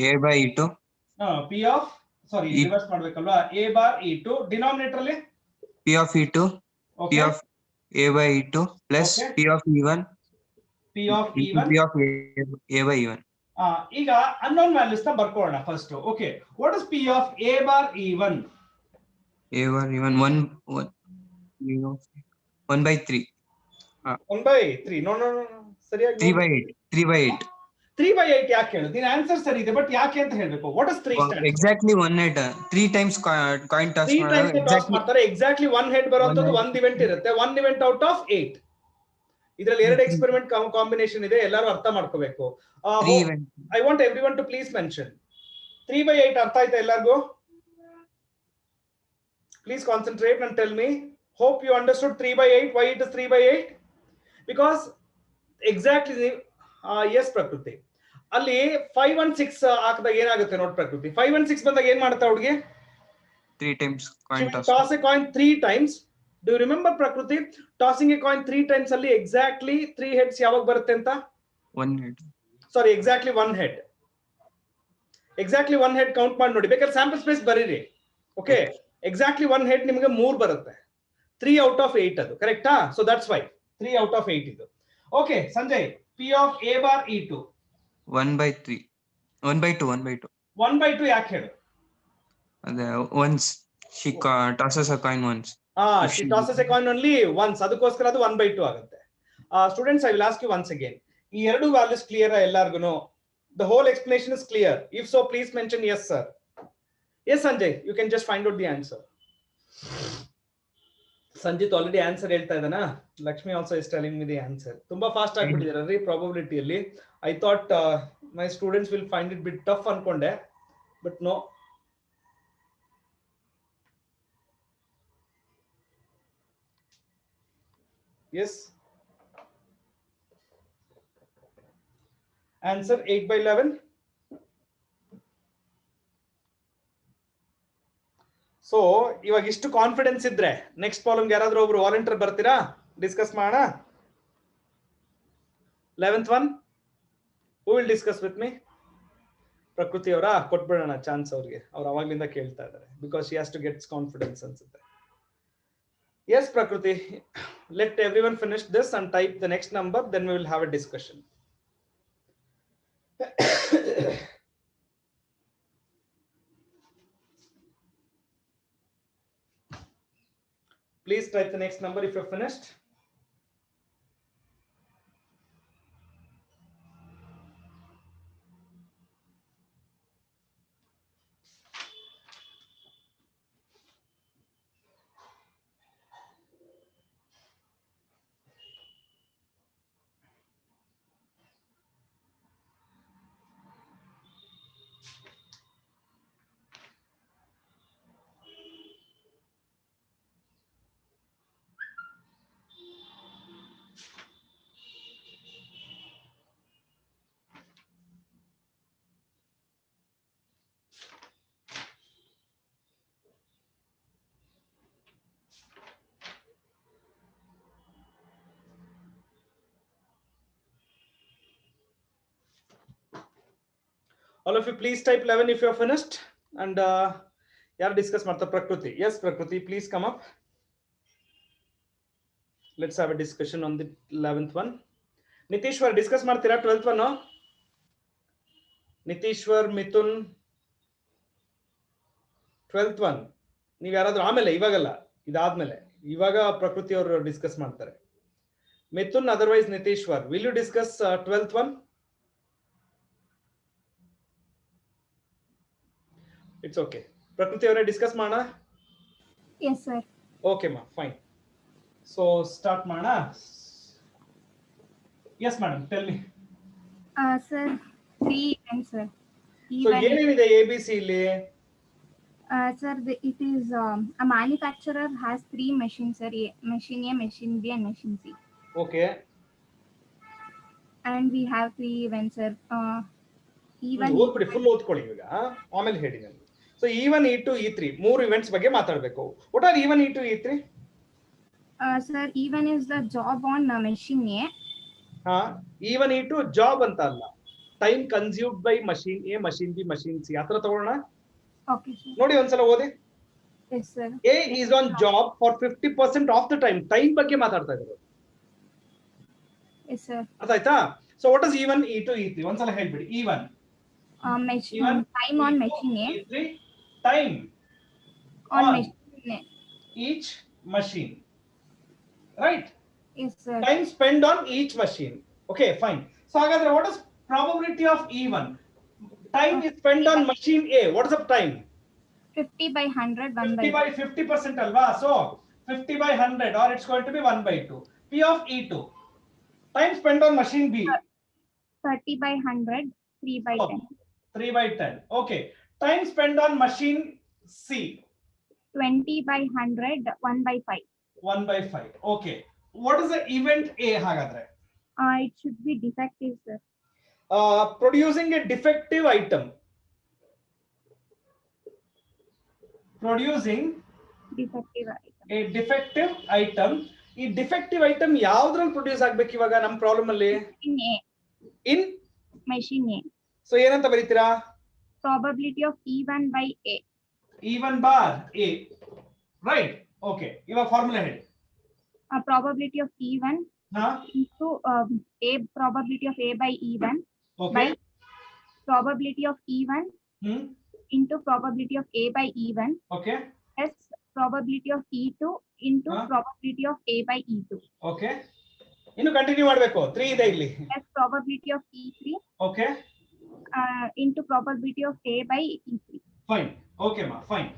A by E2. P of reverse ಮಾಡ್ಬೇಕಲ್ವಾ? A bar E2 ಡಿನಾಮಿನೇಟರ್ ಅಲ್ಲಿ P of E2, P of A by E2 plus P of E1, P of E1, P of A by E1. ಈಗ unknown values ನ ಬರ್ಕೊಳ್ಳೋಣ ಫಸ್ಟ್. Okay, what is P of A bar E1? A bar E1 1/3. 1/3. No ಸರಿಯಾಗಿ 3/8. 3/8 ಯಾಕೆ ಹೇಳು? ನಿನ್ನ answer ಸರಿ ಇದೆ, ಬಟ್ ಯಾಕೆ ಅಂತ ಹೇಳ್ಬೇಕು. What is 3 stand? Exactly one head. 3 times coin toss ಮಾಡ್ತಾರೆ. ಎಕ್ಸಾಕ್ಟ್ಲಿ ಒನ್ ಹೆಡ್ ಬರುವಂತದ್ದು ಒಂದು ಇವೆಂಟ್ ಇರುತ್ತೆ. 1 ಇವೆಂಟ್ ಔಟ್ ಆಫ್ 8. ಇದರಲ್ಲಿ 2 ಎಕ್ಸ್ಪೆರಿಮೆಂಟ್ ಕಾಂಬಿನೇಷನ್ ಇದೆ, ಎಲ್ಲರೂ ಅರ್ಥ ಮಾಡ್ಕೋಬೇಕು. I want everyone to please mention 3/8 ಅರ್ಥ ಆಯ್ತಾ ಎಲ್ಲರಿಗೂ? Please concentrate and tell me. Hope you understood 3/8. Why it is 3/8? Because exactly yes ಪ್ರಕೃತಿ, ಅಲ್ಲಿ 5 and 6 ಹಾಕಿದಾಗ ಏನಾಗುತ್ತೆ ನೋಡಿ ಪ್ರಕೃತಿ. 5 and 6 ಬಂದಾಗ ಏನ್ ಮಾಡುತ್ತಾ ಹುಡುಗಿ? 3 times coin toss. Toss a coin 3 times. Do you remember ಪ್ರಕೃತಿ? Tossing a coin 3 times ಅಲ್ಲಿ exactly 3 heads ಯಾವಾಗ ಬರುತ್ತೆ ಅಂತ? 1 head. Sorry, exactly 1 head. Exactly 1 head count ಮಾಡಿ ನೋಡಿ. ಬೇಕಾದ್ರೆ ಸ್ಯಾಂಪಲ್ ಸ್ಪೇಸ್ ಬರೀರಿ. ಓಕೆ, ಎಕ್ಸಾಕ್ಟ್ಲಿ 1 ಹೆಡ್ ನಿಮಗೆ 3 ಬರುತ್ತೆ. 3 out of 8 ಅದು, ಕರೆಕ್ಟಾ? So that's why 3 out of 8 ಇದು. Okay Sanjay, P of A bar E2 1/3. 1/2. 1/2 ಯಾಕೆ ಹೇಳು? ಅದೇ once she tosses a coin once. She tosses a coin only once, ಅದಕ್ಕೋಸ್ಕರ ಅದು 1/2 ಆಗುತ್ತೆ. Students, I will ask you once again, ಈ ಎರಡು ವ್ಯಾಲ್ಯೂಸ್ ಕ್ಲಿಯರ್ ಎಲ್ಲರಿಗೂ? The whole explanation is clear? If so, please mention yes sir. Yes Sanjay, you can just find out the answer. Sanjit already answer ಹೇಳ್ತಾ ಇದ್ದಾನಾ? Lakshmi also is telling me the answer. ತುಂಬಾ fast ಆಗ್ಬಿಟ್ಟಿದ್ದೀರಾ ಪ್ರಾಬಬಿಲಿಟಿಯಲ್ಲಿ. I thought my students will find it bit tough ಅನ್ಕೊಂಡೆ, but no. Yes. Answer 8/11. So ಇವಾಗ ಇಷ್ಟು confidence ಇದ್ರೆ next ಪ್ರಾಬ್ಲಮ್ಗೆ ಯಾರಾದ್ರೂ ಒಬ್ರು ವಾಲಂಟಿಯರ್ ಬರ್ತೀರಾ? ಡಿಸ್ಕಸ್ ಮಾಡೋಣ. 11th one. Who will discuss with me? ಪ್ರಕೃತಿ ಅವರ ಕೊಟ್ಬಿಡೋಣ ಚಾನ್ಸ್ ಅವ್ರಿಗೆ. ಅವ್ರು ಅವಾಗ್ಲಿಂದ ಕೇಳ್ತಾ ಇದ್ದಾರೆ because she has to get confidence ಅನ್ಸುತ್ತೆ. Yes, Prakriti. Let everyone finish this and type the next number, then we will have a discussion. Please type the next number if you're finished. All of you please type 11 if you are finished, and yaar discuss marta Prakriti. Yes, Prakriti, please come up. Let's have a discussion on the 11th one. Nitishwar, discuss martira 12th one, no? Nitishwar, Mithun, 12th one. ನೀವು ಯಾರಾದ್ರೂ ಆಮೇಲೆ, ಇವಾಗಲ್ಲ, ಇದಾದ್ಮೇಲೆ. ಇವಾಗ ಪ್ರಕೃತಿ ಅವರು discuss ಮಾಡ್ತಾರೆ. Mithun, otherwise Nitishwar. Will you discuss 12th one? It's okay. Prakriti avare discuss mana? Yes, sir. Okay ma, fine. So start mana. Yes madam, tell me. Sir, 3 events, sir. So ಏನೇನಿದೆ ABC ಇಲ್ಲಿ? Sir, it is a manufacturer has 3 machines, sir. Machine A, machine B, and machine C. Okay. And we have 3 events, sir. E1. ಓದ್ಬಿಡಿ, full ಓದ್ಕೊಳ್ಳಿ ಈಗ, ಆಮೇಲೆ ಹೇಳಿ ನನಗೆ. So E1, E2, E3 ಮೂರು events ಬಗ್ಗೆ ಮಾತಾಡಬೇಕು. What are E1, E2, E3? Sir, E1 is the job on machine A. E1, E2 job ಅಂತ ಅಲ್ಲ, time consumed by machine A, machine B, machine C. ಆತರ ತಗೊಳ್ಳೋಣ. Okay, sir. ನೋಡಿ ಒಂದ್ಸಲ ಓದಿ. Yes, sir. A is on job for 50% of the time. Time ಬಗ್ಗೆ ಮಾತಾಡ್ತಾ ಇದ್ದಾರೆ. Yes, sir. ಅರ್ಥ ಆಯ್ತಾ? So what is E1, E2, E3? ಒಂದ್ಸಲ ಹೇಳ್ಬಿಡಿ. E1 time on machine A. E3 time on machine A. each machine, right? Yes, sir. Time spent on each machine. Okay, fine. So hagadre what is probability of E1? Time is spent on machine A. What is the time? 50/100, 1 50 by 50% alva. So 50 by 100, or it's going to be 1/2. P of E2. Time spent on machine B. 30/100, 3/10. 3/10. Okay. Time spent on machine C. 20/100, 1/5. 1/5. Okay. What is the event A hagadre? It should be defective, sir. Producing a defective item. Producing Defective item. a defective item. ಈ defective item ಯಾವ್ದ್ರಲ್ಲಿ produce ಆಗ್ಬೇಕು ಇವಾಗ ನಮ್ಮ problem ಅಲ್ಲಿ? In A. In Machine A. So ಏನಂತ ಬರೀತೀರಾ? Probability of E1 by A. E1 bar A. Right. Okay. ಇವಾಗ formula ಹೇಳಿ. Probability of E1 into A, probability of A by E1 Okay. by probability of E1 into probability of A by E1 Okay. plus probability of E2 into probability of A by E2. Okay. ಇನ್ನು continue ಮಾಡಬೇಕು. 3 ಇದೆ ಇಲ್ಲಿ. Plus probability of E3 Okay. into probability of A by E3. Fine. Okay ma, fine.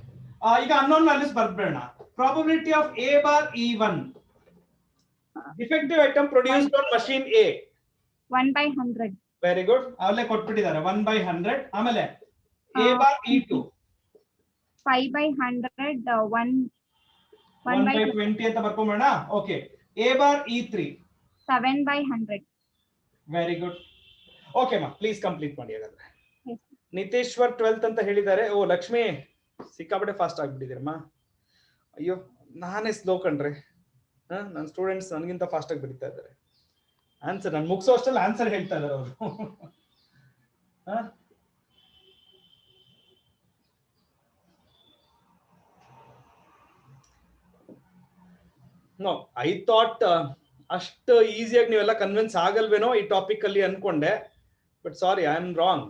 ಈಗ unknown values ಬರ್ಬೇಡ. probability of A bar E1. Defective item produced on machine A. 1/100. Very good. ಅವಲ್ಲೇ ಕೊಟ್ಬಿಟ್ಟಿದ್ದಾರೆ 1/100. ಆಮೇಲೆ A bar E2. 5/100. 1/20 ಅಂತ ಬರ್ಕೊಂಬೇಡ. Okay. A bar E3. 7/100. Very good. Okay ma, please complete ಮಾಡಿ ಹಾಗಾದ್ರೆ. Yes. ನಿತೇಶ್ವರ್ 12th ಅಂತ ಹೇಳಿದ್ದಾರೆ. ಓ ಲಕ್ಷ್ಮಿ ಸಿಕ್ಕಾಪಟ್ಟೆ fast ಆಗ್ಬಿಟ್ಟಿದ್ದೀರಮ್ಮ. ಅಯ್ಯೋ ನಾನೇ slow ಕಣ್ರಿ. ನನ್ನ ಸ್ಟೂಡೆಂಟ್ಸ್ ನನಗಿಂತ ಫಾಸ್ಟ್ ಆಗಿ ಬರೀತಾ ಇದ್ದಾರೆ. ಆನ್ಸರ್ ನಾನು ಮುಗಿಸೋ ಅಷ್ಟರಲ್ಲಿ ಆನ್ಸರ್ ಹೇಳ್ತಾ ಇದ್ದಾರೆ ಅವರು. ನೋ ಐ ಥಾಟ್ ಅಷ್ಟು ಈಸಿಯಾಗಿ ನೀವೆಲ್ಲ ಕನ್ವಿನ್ಸ್ ಆಗಲ್ವೇನೋ ಈ ಟಾಪಿಕ್ ಅಲ್ಲಿ ಅನ್ಕೊಂಡೆ, but sorry I am wrong.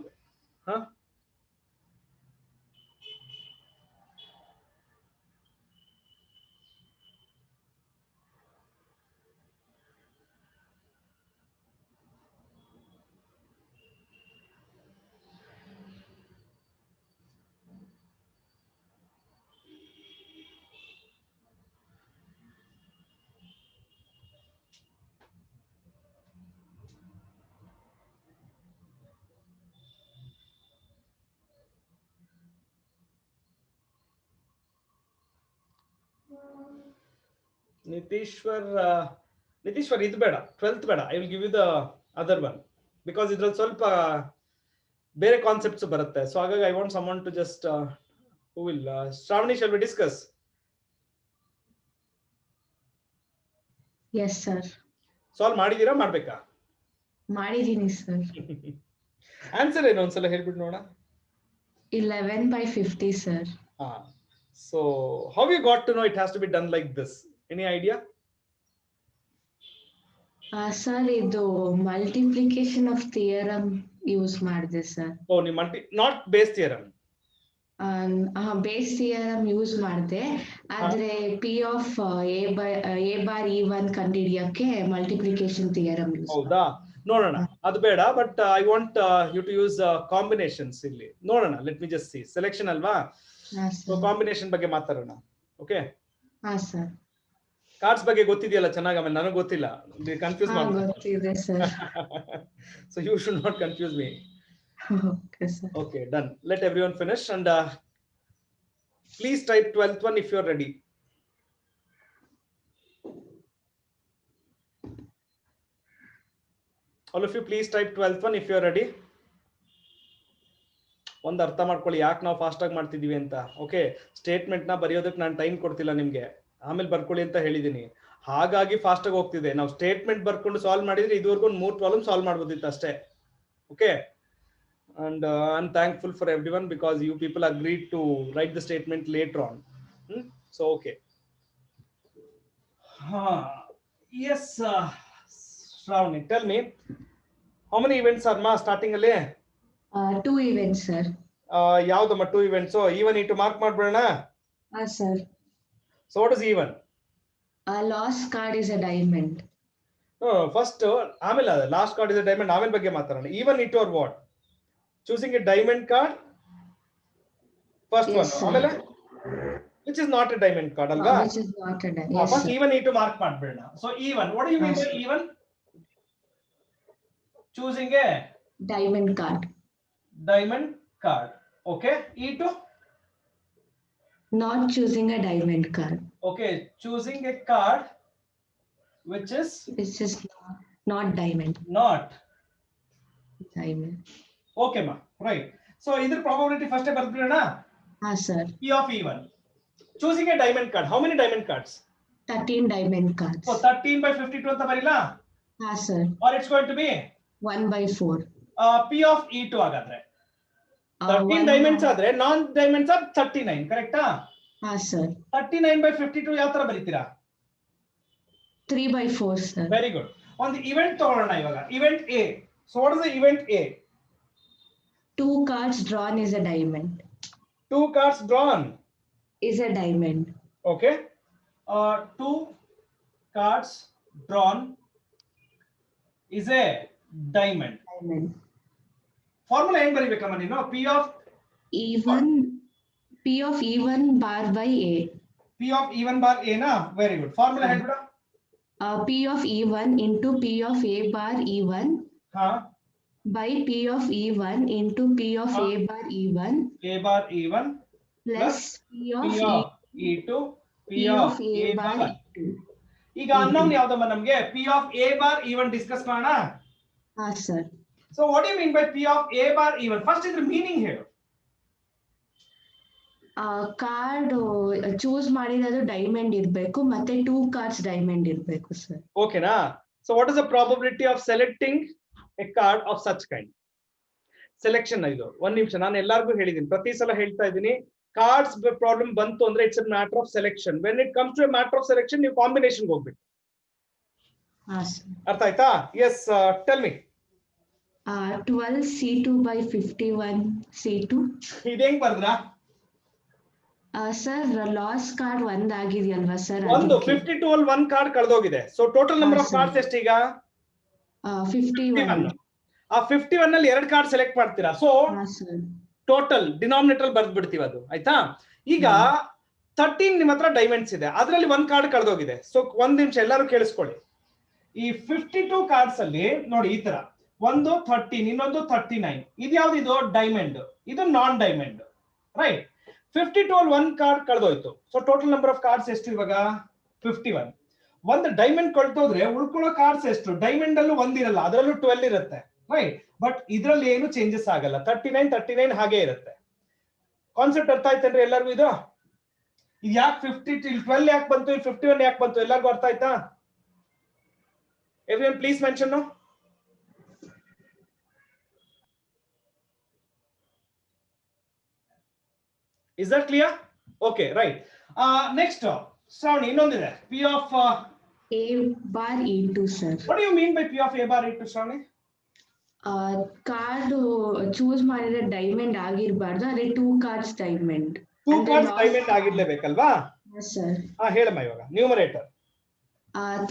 Nitishwar ಇದು ಬೇಡ, 12th ಬೇಡ. I will give you the other one because ಇದ್ರಲ್ಲಿ ಸ್ವಲ್ಪ ಬೇರೆ ಕಾನ್ಸೆಪ್ಟ್ಸ್ ಬರುತ್ತೆ. ಸೊ ಹಾಗಾಗಿ I want summon to just who will Shravani shall we discuss. Yes sir. Solve ಮಾಡಿದೀರಾ ಮಾಡ್ಬೇಕಾ? ಮಾಡಿದೀನಿ ಸರ್. ಆನ್ಸರ್ ಏನು ಒಂದ್ಸಲ ಹೇಳ್ಬಿಟ್ಟು ನೋಡ. 11/50 sir. So how you got to know it has to be done like this? Any idea? Sir ಇದು multiplication of theorem use ಮಾಡಿದೆ ಸರ್. ಓ ನೀವು not Bayes theorem. Bayes theorem use ಮಾಡಿದೆ, ಆದ್ರೆ P of A bar E1 ಕಂಡುಹಿಡಿಯಕ್ಕೆ multiplication theorem use. ಹೌದಾ, ನೋಡೋಣ. ಅದು ಬೇಡ, but I want you to use combinations. ಇಲ್ಲಿ ನೋಡೋಣ, let me just see. Selection ಅಲ್ವಾ, ಸೊ ಕಾಂಬಿನೇಷನ್ ಬಗ್ಗೆ ಮಾತಾಡೋಣ. ಓಕೆ. ಹಾ ಸರ್. ಕಾರ್ಡ್ಸ್ ಬಗ್ಗೆ ಗೊತ್ತಿದೆಯಲ್ಲ ಚೆನ್ನಾಗಿ, ಆಮೇಲೆ ನನಗೆ ಗೊತ್ತಿಲ್ಲ, ಕನ್ಫ್ಯೂಸ್ ಗೊತ್ತಿದೆ sir. So you should not confuse me. Okay sir. Okay, done. Let everyone finish and please type 12th one if you're ready. All of you please type 12th one if you're ready. ಒಂದು ಅರ್ಥ ಮಾಡ್ಕೊಳ್ಳಿ ಯಾಕೆ ನಾವು fast ಆಗಿ ಮಾಡ್ತಿದೀವಿ ಅಂತ. Okay, statement ನ ಬರೆಯೋದಕ್ಕೆ ನಾನು ಟೈಮ್ ಕೊಡ್ತಿಲ್ಲ ನಿಮ್ಗೆ, ಆಮೇಲೆ ಬರ್ಕೊಳ್ಳಿ ಅಂತ ಹೇಳಿದೀನಿ. ಹಾಗಾಗಿ ಫಾಸ್ಟ್ ಆಗಿ ಹೋಗ್ತಿದೆ. ನಾವು ಸ್ಟೇಟ್ಮೆಂಟ್ ಬರ್ಕೊಂಡು ಸಾಲ್ವ್ ಮಾಡಿದ್ರೆ ಇದುವರೆಗೂ 3 ಪ್ರಾಬ್ಲಮ್ ಸಾಲ್ವ್ ಮಾಡ್ಬೋದಿತ್ತು ಅಷ್ಟೇ. Okay, and I'm thankful for everyone because you people agreed to write the statement later on. So okay. Yes, Shravani, tell me how many events are ma starting alle? 2 events sir. Yavudama 2 events? So even need to mark madbidana. Sir. So what is even? Last card is a diamond. No, first amela last card is a diamond. Amel ಬಗ್ಗೆ ಮಾತಾಡೋಣ. Even it or what? Choosing a diamond card, first yes, one. Amele, which is not a diamond card, alva? Which is not a diamond. Yes, first sir. even need to mark madbedna. So even, what do you mean by even? Choosing a diamond card. Diamond card. Okay. E2? Not choosing a diamond card. Okay, choosing a card which is not diamond. Not diamond. Okay ma, right. So either probability first e bardbidana. Sir. P of even. Choosing a diamond card. How many diamond cards? 13 diamond cards. So 13/52 anta barila. Sir. Or it's going to be 1/4. P of E2 agadre. 13 diamonds adre non diamonds are 39, correct? Sir. 39/52 ಯಾವ ತರ ಬರೀತೀರಾ? 3/4 sir. Very good. On the event ತಗೊಳ್ಳೋಣ ಇವಾಗ. Event A. So what is the event A? 2 cards drawn is a diamond. 2 cards drawn is a diamond. Okay. 2 cards drawn is a diamond. Diamond. Formula ಏನು ಬರೀಬೇಕಮ್ಮ ನೀನು? P of E1 bar by A. P P of E1 bar A na? Very good. Formula ಹೇಳ್ಬಿಡು. P of E1 into P of A bar E1 ಹಾ by P of E1 into P of A bar E1 A bar E1 plus P of P of E2 P of A bar. E2. ಈಗ unknown ಯಾವ್ದಮ್ಮ ನಮ್ಗೆ? P of A bar E1 discuss ಮಾಡೋಣ. ಹಾ sir. So what do you mean by P of A bar E1? First ಇದ್ರ meaning ಹೇಳು. Card choose ಮಾಡಿರೋದು diamond ಇರ್ಬೇಕು ಮತ್ತೆ 2 cards diamond ಇರ್ಬೇಕು ಸರ್. ಓಕೆನಾ? So what is the probability of selecting a card of such kind? Selection ಇದು. ಒಂದ್ ನಿಮಿಷ, ನಾನು ಎಲ್ಲಾರ್ಗು ಹೇಳಿದೀನಿ, ಪ್ರತಿ ಸಲ ಹೇಳ್ತಾ ಇದ್ದೀನಿ, ಕಾರ್ಡ್ಸ್ ಪ್ರಾಬ್ಲಮ್ ಬಂತು ಅಂದ್ರೆ it's a matter of selection. When it comes to a matter of selection ನೀವು ಕಾಂಬಿನೇಷನ್ ಹೋಗ್ಬೇಕು. ಅರ್ಥ ಆಯ್ತಾ? Yes, tell me. 12 C2 by 51 C2. ಇದೇಂಗ್ ಬರ್ದ್ರಾ? ಸರ್ ಲಾಸ್ ಕಾರ್ಡ್ ಒಂದಾಗಿದೆಯಲ್ವಾ ಸರ್? ಒಂದು 52 ಅಲ್ಲಿ 1 ಕಾರ್ಡ್ ಕಳೆದೋಗಿದೆ. So total number of cards ಎಷ್ಟು ಈಗ? 51. ಆ 51 ಅಲ್ಲಿ 2 ಕಾರ್ಡ್ ಸೆಲೆಕ್ಟ್ ಮಾಡ್ತೀರಾ. ಸೊ ಟೋಟಲ್ ಡಿನಾಮಿನೇಟರ್ ಬರ್ದ್ ಬಿಡ್ತೀವಿ ಅದು. ಆಯ್ತಾ? ಈಗ 13 ನಿಮ್ಮ ಹತ್ರ ಡೈಮಂಡ್ಸ್ ಇದೆ, ಅದರಲ್ಲಿ 1 ಕಾರ್ಡ್ ಕಳೆದೋಗಿದೆ. ಸೊ ಒಂದ್ ನಿಮಿಷ ಎಲ್ಲರೂ ಕೇಳಿಸ್ಕೊಳ್ಳಿ. ಈ 52 ಕಾರ್ಡ್ಸ್ ಅಲ್ಲಿ ನೋಡಿ ಈ ತರ ಒಂದು 13, ಇನ್ನೊಂದು 39. ಇದು ಯಾವ್ದಿದು? ಡೈಮಂಡ್. ಇದು ನಾನ್ ಡೈಮಂಡ್, ರೈಟ್? 52 ಅಲ್ಲಿ 1 ಕಾರ್ಡ್ ಕಳೆದೋಯ್ತು. So total number of cards ಎಷ್ಟು ಇವಾಗ? 51. ಒಂದು ಡೈಮಂಡ್ ಕಳ್ತೋದ್ರೆ ಉಳ್ಕೊಳ್ಳೋ ಕಾರ್ಡ್ಸ್ ಎಷ್ಟು? ಡೈಮಂಡ್ ಅಲ್ಲೂ ಒಂದಿರಲ್ಲ, ಅದರಲ್ಲೂ 12 ಇರುತ್ತೆ, ರೈಟ್? ಬಟ್ ಇದ್ರಲ್ಲಿ ಏನು ಚೇಂಜಸ್ ಆಗಲ್ಲ. 39 ಹಾಗೆ ಇರುತ್ತೆ. ಕಾನ್ಸೆಪ್ಟ್ ಅರ್ಥ ಆಯ್ತೇನ್ರಿ ಎಲ್ಲರಿಗೂ? ಇದು ಯಾಕೆ 50 ಇಲ್ಲಿ 12 ಯಾಕೆ ಬಂತು, ಇಲ್ಲಿ 51 ಯಾಕೆ ಬಂತು? ಎಲ್ಲರಿಗೂ ಅರ್ಥ ಆಯ್ತಾ? Everyone please mention. Is that clear? Okay, right. Next, Shravani, ಇನ್ನೊಂದಿದೆ. P of A bar E2 sir. What do you mean by P of A bar E2, Shravani? Card choose ಮಾಡಿದ್ರೆ ಡೈಮಂಡ್ ಆಗಿರಬಾರ್ದು, ಅದೇ 2 ಕಾರ್ಡ್ಸ್ ಡೈಮಂಡ್. 2 ಕಾರ್ಡ್ಸ್ ಡೈಮಂಡ್ ಆಗಿರ್ಲೇಬೇಕಲ್ವಾ? Sir. ಹೇಳಮ್ಮ ಇವಾಗ numerator.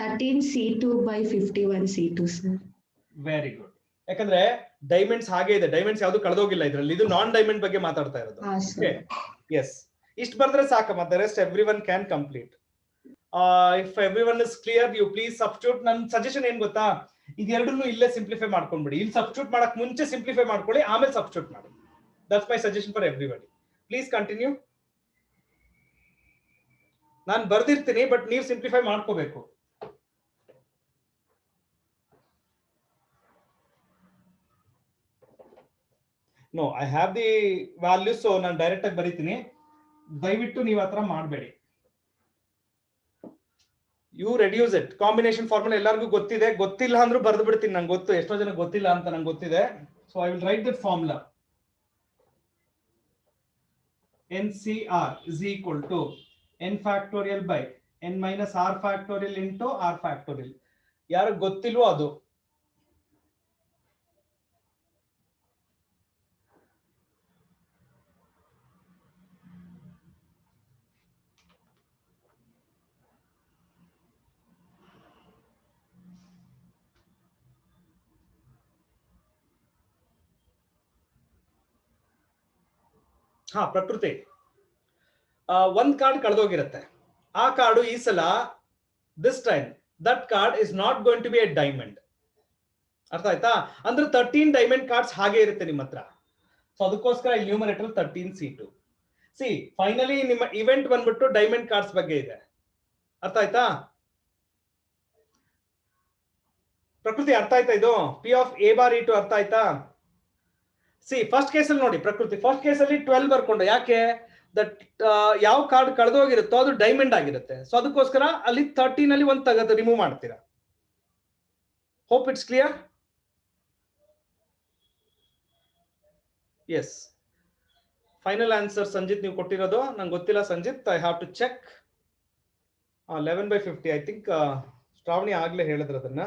13 C2 by 51 C2 sir. Very good. ಯಾಕಂದ್ರೆ diamonds ಹಾಗೆ ಇದೆ, diamonds ಯಾವ್ದು ಕಳೆದೋಗಿಲ್ಲ ಇದ್ರಲ್ಲಿ. ಇದು ನಾನ್ ಡೈಮಂಡ್ ಬಗ್ಗೆ ಮಾತಾಡ್ತಾ ಇರೋದು. ಎಸ್, ಇಷ್ಟು ಬರ್ದ್ರೆ ಸಾಕು, ಮತ್ತೆ rest every one can complete. If every one is clear, you please substitute. ನನ್ನ ಸಜೆಷನ್ ಏನ್ ಗೊತ್ತಾ, ಇದೆರಡನ್ನು ಇಲ್ಲೇ ಸಿಂಪ್ಲಿಫೈ ಮಾಡ್ಕೊಂಡ್ಬಿಡಿ. ಇಲ್ಲಿ ಸಬ್ಸ್ಟಿಟ್ಯೂಟ್ ಮಾಡಕ್ ಮುಂಚೆ ಸಿಂಪ್ಲಿಫೈ ಮಾಡ್ಕೊಳ್ಳಿ, ಆಮೇಲೆ ಸಬ್ಸ್ಟಿಟ್ಯೂಟ್ ಮಾಡಿ. That's my suggestion for everybody. Please continue. ನಾನು ಬರ್ದಿರ್ತೀನಿ, ಬಟ್ ನೀವು ಸಿಂಪ್ಲಿಫೈ ಮಾಡ್ಕೋಬೇಕು. No, I have the values, so ನಾನು ಡೈರೆಕ್ಟ್ ಆಗಿ ಬರೀತೀನಿ. ದಯವಿಟ್ಟು ನೀವು ಆತರ ಮಾಡಬೇಡಿ. You reduce it. Combination formula ಎಲ್ಲರಿಗೂ ಗೊತ್ತಿದೆ, ಗೊತ್ತಿಲ್ಲ ಅಂದ್ರೂ ಬರ್ದು ಬಿಡ್ತೀನಿ. ನಂಗೆ ಗೊತ್ತು ಎಷ್ಟೋ ಜನ ಗೊತ್ತಿಲ್ಲ ಅಂತ ನಂಗೆ ಗೊತ್ತಿದೆ. So I will write that formula. NCR is equal to n factorial by n minus r factorial into r factorial. ಯಾರು ಗೊತ್ತಿಲ್ವೋ ಅದು. ಹಾ, ಪ್ರಕೃತಿ, 1 ಕಾರ್ಡ್ ಕಳೆದೋಗಿರುತ್ತೆ. ಆ ಕಾರ್ಡು ಈ ಸಲ this time that card is not going to be a diamond. ಅರ್ಥ ಆಯ್ತಾ? ಅಂದ್ರೆ 13 ಡೈಮಂಡ್ ಕಾರ್ಡ್ಸ್ ಹಾಗೆ ಇರುತ್ತೆ ನಿಮ್ಮ ಹತ್ರ. ಸೊ ಅದಕ್ಕೋಸ್ಕರ ಇಲ್ಲಿ ನ್ಯೂಮರೇಟರ್ 13 C2. ಸಿ ಫೈನಲಿ ನಿಮ್ಮ ಇವೆಂಟ್ ಬಂದ್ಬಿಟ್ಟು ಡೈಮಂಡ್ ಕಾರ್ಡ್ಸ್ ಬಗ್ಗೆ ಇದೆ. ಅರ್ಥ ಆಯ್ತಾ ಪ್ರಕೃತಿ? ಅರ್ಥ ಆಯ್ತಾ ಇದು? P of A bar E2 ಅರ್ಥ ಆಯ್ತಾ? ಸಿ ಫಸ್ಟ್ ಕೇಸಲ್ಲಿ ನೋಡಿ ಪ್ರಕೃತಿ, ಫಸ್ಟ್ ಕೇಸಲ್ಲಿ 12 ಬರ್ಕೊಂಡು, ಯಾಕೆ? ದಟ್ ಯಾವ ಕಾರ್ಡ್ ಕಳೆದೋಗಿರುತ್ತೋ ಅದು ಡೈಮಂಡ್ ಆಗಿರುತ್ತೆ. ಸೊ ಅದಕ್ಕೋಸ್ಕರ ಅಲ್ಲಿ 13 ಅಲ್ಲಿ 1 ತೆಗೆದು ರಿಮೂವ್ ಮಾಡ್ತೀರಾ. Hope it's clear. Yes, final answer Sanjith ನೀವು ಕೊಟ್ಟಿರೋದು. ನಂಗೆ ಗೊತ್ತಿಲ್ಲ Sanjith, I have to check. 11/50 I think Shravani ಆಗ್ಲೇ ಹೇಳಿದ್ರು ಅದನ್ನ.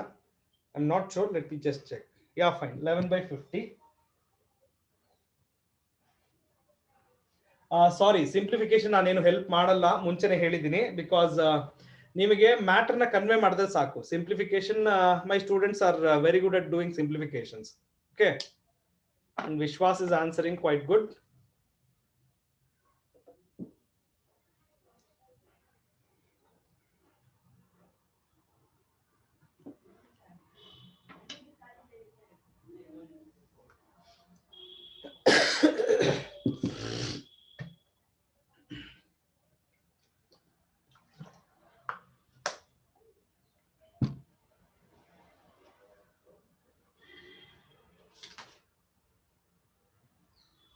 I am not sure, let me just check. Yeah fine, 11/50. Sorry, simplification ನಾನೇನು ಹೆಲ್ಪ್ ಮಾಡಲ್ಲ, ಮುಂಚೆನೆ ಹೇಳಿದ್ದೀನಿ. ಬಿಕಾಸ್ ನಿಮಗೆ ಮ್ಯಾಟರ್ ನ ಕನ್ವೆ ಮಾಡಿದ್ರೆ ಸಾಕು. Simplification, my students are very good at doing simplifications. Okay, Vishwas is answering quite good.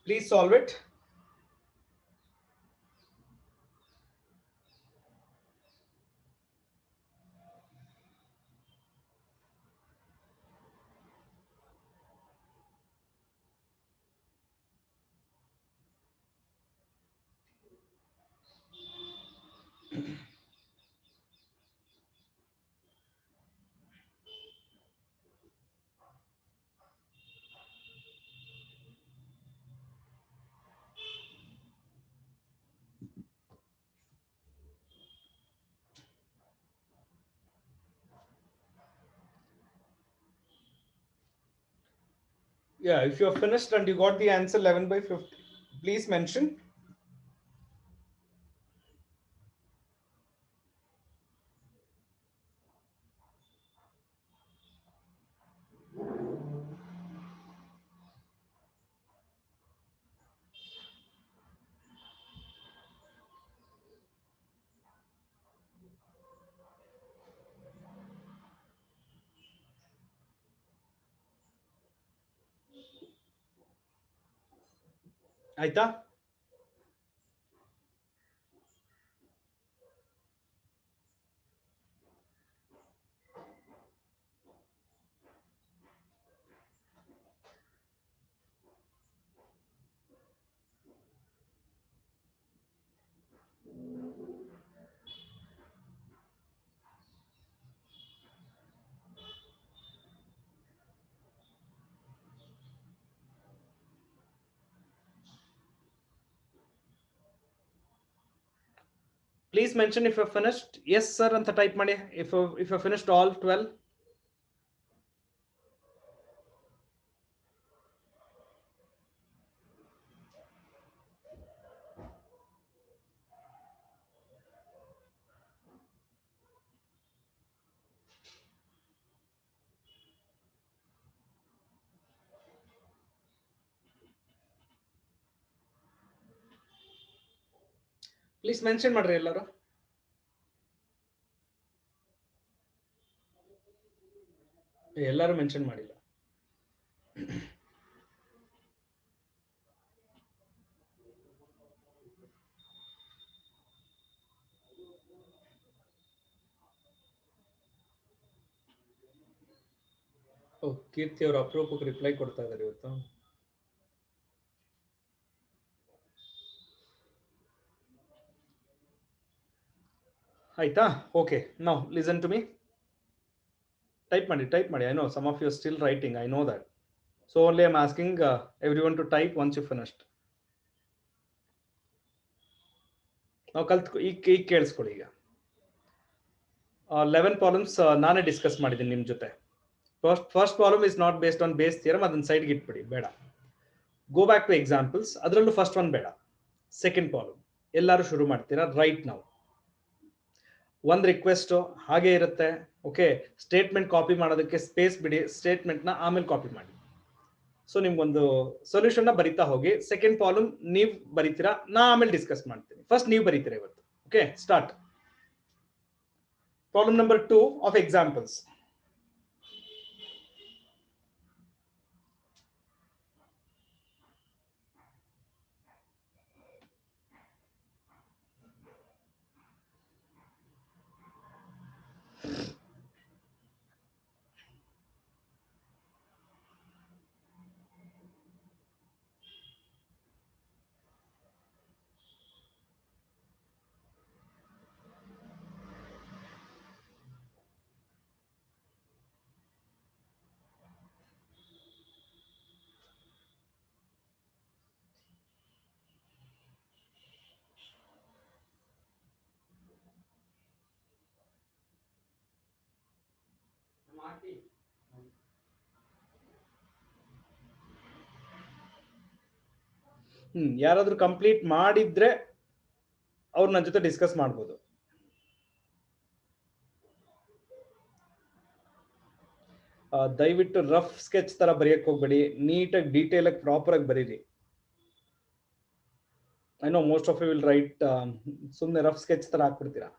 Please solve it. Yeah, if you're finished and you got the answer 11 by 50, please mention. ಆಯ್ತಾ? Please mention if you're finished. Yes sir ಅಂತ type ಮಾಡಿ if you're finished all 12. Please mention ಮಾಡ್ರಿ ಎಲ್ಲರೂ. ಎಲ್ಲರೂ mention ಮಾಡಿಲ್ಲ. ಓ ಕೀರ್ತಿ ಅವರು ಅಪ್ರೂಪಕ್ಕೆ reply ಕೊಡ್ತಾ ಇದ್ದಾರೆ ಇವತ್ತು. ಆಯ್ತಾ? Okay, now listen to me. Type ಮಾಡಿ. I know some of you are still writing, I know that. So only I'm asking everyone to type once you finished. ನಾವು ಈಗ ಕೇಳಿಸ್ಕೊಳ್ಳಿ. ಈಗ 11 ಪ್ರಾಬ್ಲಮ್ಸ್ ನಾನೇ ಡಿಸ್ಕಸ್ ಮಾಡಿದ್ದೀನಿ ನಿಮ್ಮ ಜೊತೆ. First problem is not based on base theorem, ಅದನ್ನ ಸೈಡ್ಗೆ ಇಟ್ಬಿಡಿ, ಬೇಡ. Go back two examples. ಅದರಲ್ಲೂ ಫಸ್ಟ್ ಒನ್ ಬೇಡ. ಸೆಕೆಂಡ್ ಪ್ರಾಬ್ಲಮ್ ಎಲ್ಲರೂ ಶುರು ಮಾಡ್ತೀರಾ ರೈಟ್ ನಾವು. ಒಂದು ರಿಕ್ವೆಸ್ಟ್ ಹಾಗೆ ಇರುತ್ತೆ. ಓಕೆ, ಸ್ಟೇಟ್ಮೆಂಟ್ ಕಾಪಿ ಮಾಡೋದಕ್ಕೆ ಸ್ಪೇಸ್ ಬಿಡಿ, ಸ್ಟೇಟ್ಮೆಂಟ್ನ ಆಮೇಲೆ ಕಾಪಿ ಮಾಡಿ. ಸೊ ನಿಮ್ಗೊಂದು ಸೊಲ್ಯೂಷನ್ನ ಬರಿತಾ ಹೋಗಿ. ಸೆಕೆಂಡ್ ಪ್ರಾಬ್ಲಮ್ ನೀವು ಬರಿತೀರಾ, ನಾ ಆಮೇಲೆ ಡಿಸ್ಕಸ್ ಮಾಡ್ತೀನಿ. ಫಸ್ಟ್ ನೀವು ಬರೀತೀರಾ ಇವತ್ತು. Okay, start. Problem number 2 of examples. ಯಾರಾದ್ರೂ ಕಂಪ್ಲೀಟ್ ಮಾಡಿದ್ರೆ ಅವ್ರು ನನ್ನ ಜೊತೆ ಡಿಸ್ಕಸ್ ಮಾಡ್ಬೋದು. ದಯವಿಟ್ಟು ರಫ್ ಸ್ಕೆಚ್ ತರ ಬರೆಯಕ್ ಹೋಗ್ಬೇಡಿ, ನೀಟಾಗಿ ಡೀಟೇಲ್ ಆಗಿ ಪ್ರಾಪರ್ ಆಗಿ ಬರೀರಿ. I know most of you will write ಸುಮ್ಮನೆ ರಫ್ ಸ್ಕೆಚ್ ತರ ಹಾಕ್ಬಿಡ್ತೀರಾ.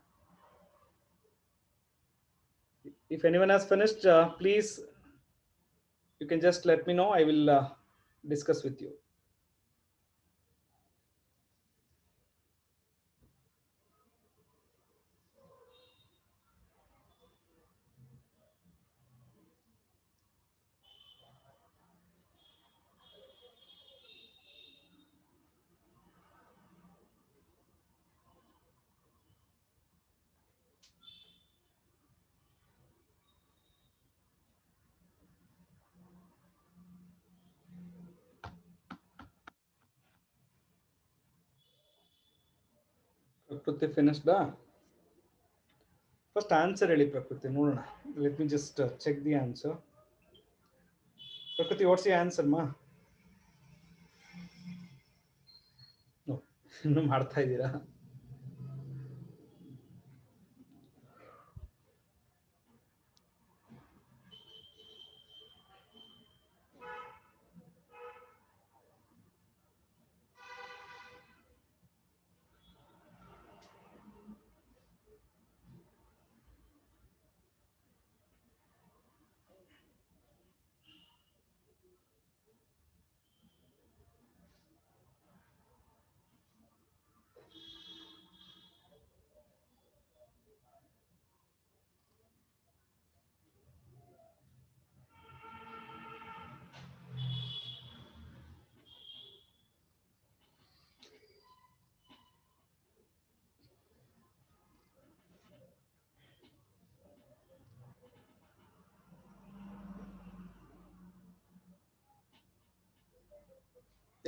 If anyone has finished, please you can just let me know. I will discuss with you. Prakriti finished. First answer ಹೇಳಿ ಪ್ರಕೃತಿ, ನೋಡೋಣ. Let me just check the answer. Prakriti, what's the answer ಮಾ? ಇನ್ನು ಮಾಡ್ತಾ ಇದ್ದೀರಾ?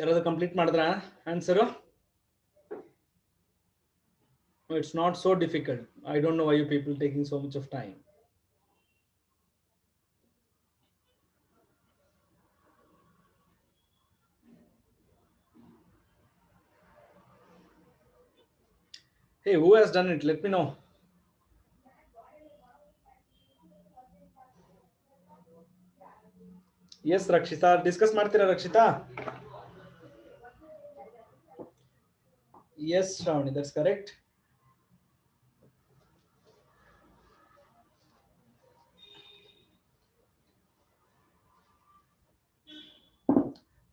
ಯಾರಾದ್ರೂ ಕಂಪ್ಲೀಟ್ ಮಾಡಿದ್ರಾ answer? It's not so difficult. I don't know why you people taking so much of time. Hey, who has done it? Let me know. Yes, Rakshita. Discuss ಮಾಡ್ತೀರಾ Rakshita? Yes, Shravani, that's correct.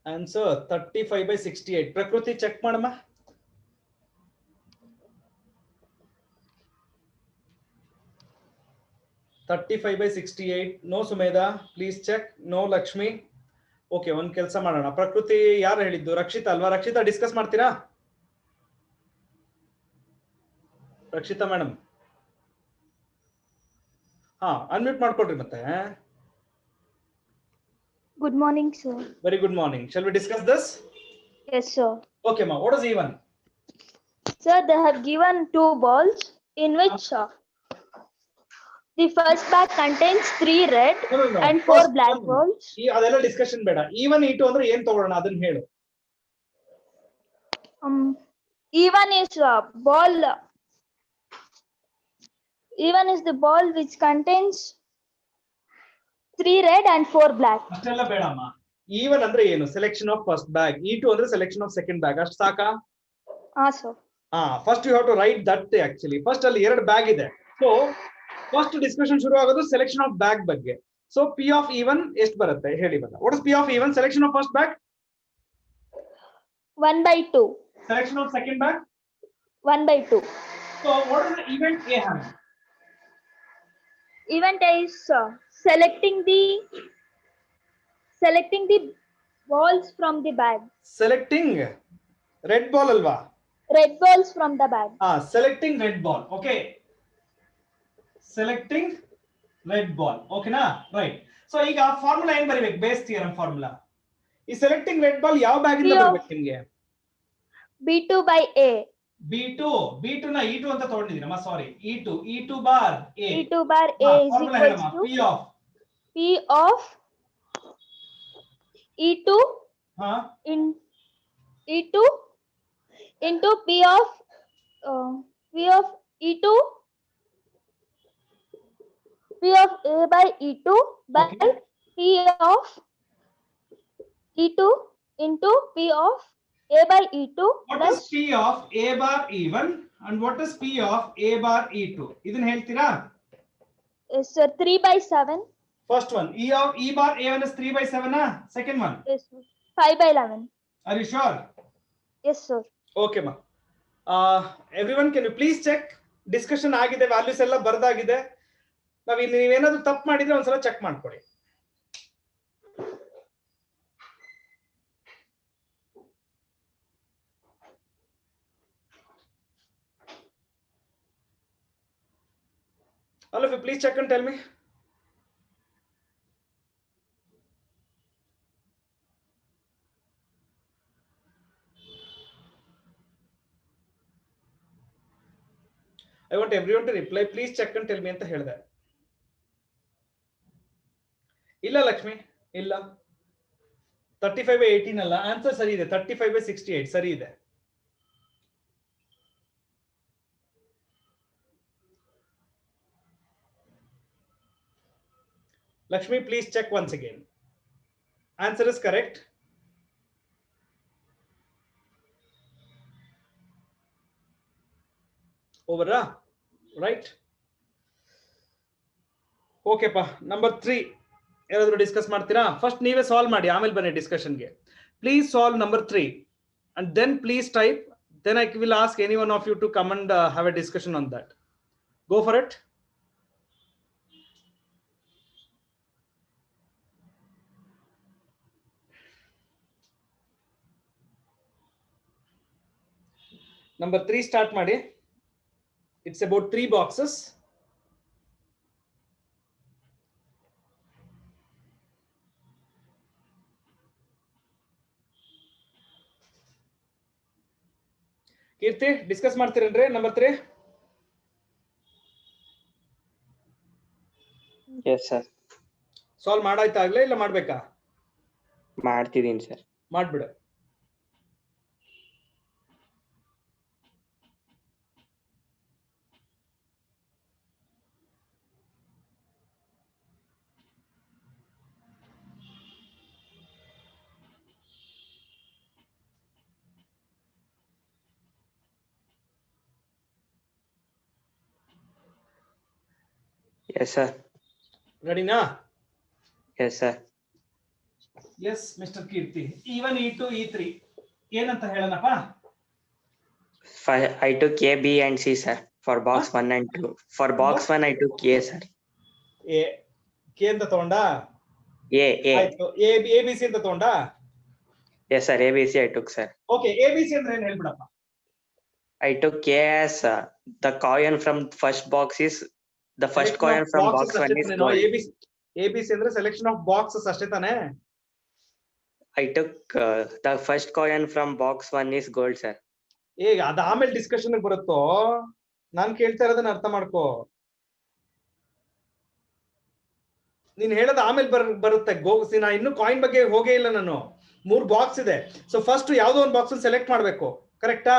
Answer 35/68. Prakriti, check ಮಾಡಮ್ಮ. (35/68). No Sumedha, please check. No Lakshmi. Okay, ಒಂದ್ ಕೆಲಸ ಮಾಡೋಣ. ಪ್ರಕೃತಿ ಯಾರು ಹೇಳಿದ್ದು? ರಕ್ಷಿತಾ ಅಲ್ವಾ? Rakshita discuss ಮಾಡ್ತೀರಾ? ರಕ್ಷಿತಾ ಮೇಡಮ್, ಹಾ, ಅನ್ಮ್ಯೂಟ್ ಮಾಡ್ಕೊಳ್ರಿ ಮತ್ತೆ. Good morning, sir. Very good morning. Shall we discuss this? Yes, sir. Okay, ma. What is even? Sir, they have given two balls in which the first bag contains 3 red No. and 4 First black one. balls. ಅದೆಲ್ಲ discussion ಬೇಡ. Even E2 ಅಂದ್ರೆ ಏನ್ ತಗೊಳ್ಳೋಣ ಅದನ್ನ ಹೇಳು. Even is ball. Even is the ball which contains 3 red and 4 black. ಅಷ್ಟೆಲ್ಲ ಬೇಡಮ್ಮ. Even ಅಂದ್ರೆ ಏನು? Selection of first bag. E2 ಅಂದ್ರೆ ಸೆಲೆಕ್ಷನ್ ಆಫ್ ಸೆಕೆಂಡ್ ಬ್ಯಾಗ್. ಅಷ್ಟು ಸಾಕಾ? Sir. First you have to write that actually. First ಅಲ್ಲಿ 2 bag ಇದೆ. So first discussion ಶುರು ಆಗೋದು ಸೆಲೆಕ್ಷನ್ ಆಫ್ ಬ್ಯಾಗ್ ಬಗ್ಗೆ. ಸೊ ಪಿ ಆಫ್ ಈವನ್ ಎಷ್ಟು ಬರುತ್ತೆ ಹೇಳಿ ಬಲ್ಲ. What is P of even? Selection of first bag 1/2. Selection of second bag 1/2. So what is the event a having? Event is selecting the balls from the bag. Selecting red ball ಅಲ್ವಾ? Red balls from the bag. Selecting red ball. Okay, selecting red ball. ಓಕೆನಾ? Right. So ಈಗ formula ಏನ್ ಬರೀಬೇಕು? Base theorem formula. ಈ selecting red ball ಯಾವ bag ಇಂದ ಬರಬೇಕು ನಿಮಗೆ? B2/A. B2 ನ E2 ಅಂತ ತಗೊಂಡಿದ್ದೀನಮ್ಮ. ಸಾರಿ, E2 bar A. E2 bar A is equals to P of E2 in E2 into P of E2 P of A by E2 by P of E2 into P of A by E2. What is P of A bar E1 and what is P of A bar E2? ಇದನ್ನ ಹೇಳ್ತೀರಾ? Yes, sir. 3/7. First one, E bar A1 is 3/7. Second one? Yes, sir. 5/11. Are you sure? Yes, sir. Okay, ma. Everyone, can you please check? Discussion ಆಗಿದೆ, values ಎಲ್ಲ ಬರ್ದಾಗಿದೆ. ನೀವೇನಾದ್ರೂ ತಪ್ಪು ಮಾಡಿದ್ರೆ ಒಂದ್ಸಲ check ಮಾಡ್ಕೊಳ್ಳಿ. All of you, please check and tell me. I want everyone to reply, please check and tell me ಅಂತ ಹೇಳಿದೆ. ಇಲ್ಲ ಲಕ್ಷ್ಮಿ, ಇಲ್ಲ 35/18 ಅಲ್ಲ, ಆನ್ಸರ್ ಸರಿ ಇದೆ. 35/68 ಸರಿ ಇದೆ. Lakshmi, please check once again. Answer is correct. Over, right? Okay pa. Number 3. ಯಾರಾದರೂ ಡಿಸ್ಕಸ್ ಮಾಡ್ತೀರಾ? ಫಸ್ಟ್ ನೀವೇ ಸಾಲ್ವ್ ಮಾಡಿ, ಆಮೇಲೆ ಬನ್ನಿ ಡಿಸ್ಕಷನ್ಗೆ. Please solve number 3 and then please type. Then I will ask any one of you to come and have a discussion on that. Go for it. Number 3 start ಮಾಡಿ. It's about 3 boxes. Keerthi discuss ಮಾಡ್ತೀರೇನ್ರಿ number 3? Yes sir. Solve ಮಾಡಾಯ್ತಾ ಆಗ್ಲೇ ಇಲ್ಲ ಮಾಡ್ಬೇಕಾ? ಮಾಡ್ತಿದ್ದೀನಿ ಸರ್. ಮಾಡ್ಬಿಡು. Yes sir. Ready na? Yes sir. Yes, Mr. Kirti. E1, E2, E3. ಏನಂತ ಹೇಳನಪ್ಪ? I took A, B and C sir for box 1 and 2. For box 1 I took A sir. A. K ಅಂತ ತಗೊಂಡ? A. ಆಯ್ತು. A, B, C ಅಂತ ತಗೊಂಡ? Yes sir, A, B, C I took sir. Okay, A, B, C ಅಂದ್ರೆ ಏನು ಹೇಳ್ಬಿಡಪ್ಪ? I took A as the coin from first box is the first coin from box 1 is gold. ABC ಅಂದ್ರೆ selection of boxes ಅಷ್ಟೇ ತಾನೇ? I took the first coin from box 1 is gold sir. ಈಗ ಅದ ಆಮೇಲೆ discussion ಬರುತ್ತೋ, ನಾನ್ ಕೇಳ್ತಾ ಇರೋದನ್ನ ಅರ್ಥ ಮಾಡ್ಕೋ. ನೀನ್ ಹೇಳೋದು ಆಮೇಲೆ ಬರುತ್ತೆ. ನಾ ಇನ್ನು ಕಾಯಿನ್ ಬಗ್ಗೆ ಹೋಗೇ ಇಲ್ಲ ನಾನು. 3 ಬಾಕ್ಸ್ ಇದೆ. ಸೊ ಫಸ್ಟ್ ಯಾವ್ದೋ ಒಂದು ಬಾಕ್ಸ್ ಸೆಲೆಕ್ಟ್ ಮಾಡ್ಬೇಕು, ಕರೆಕ್ಟಾ?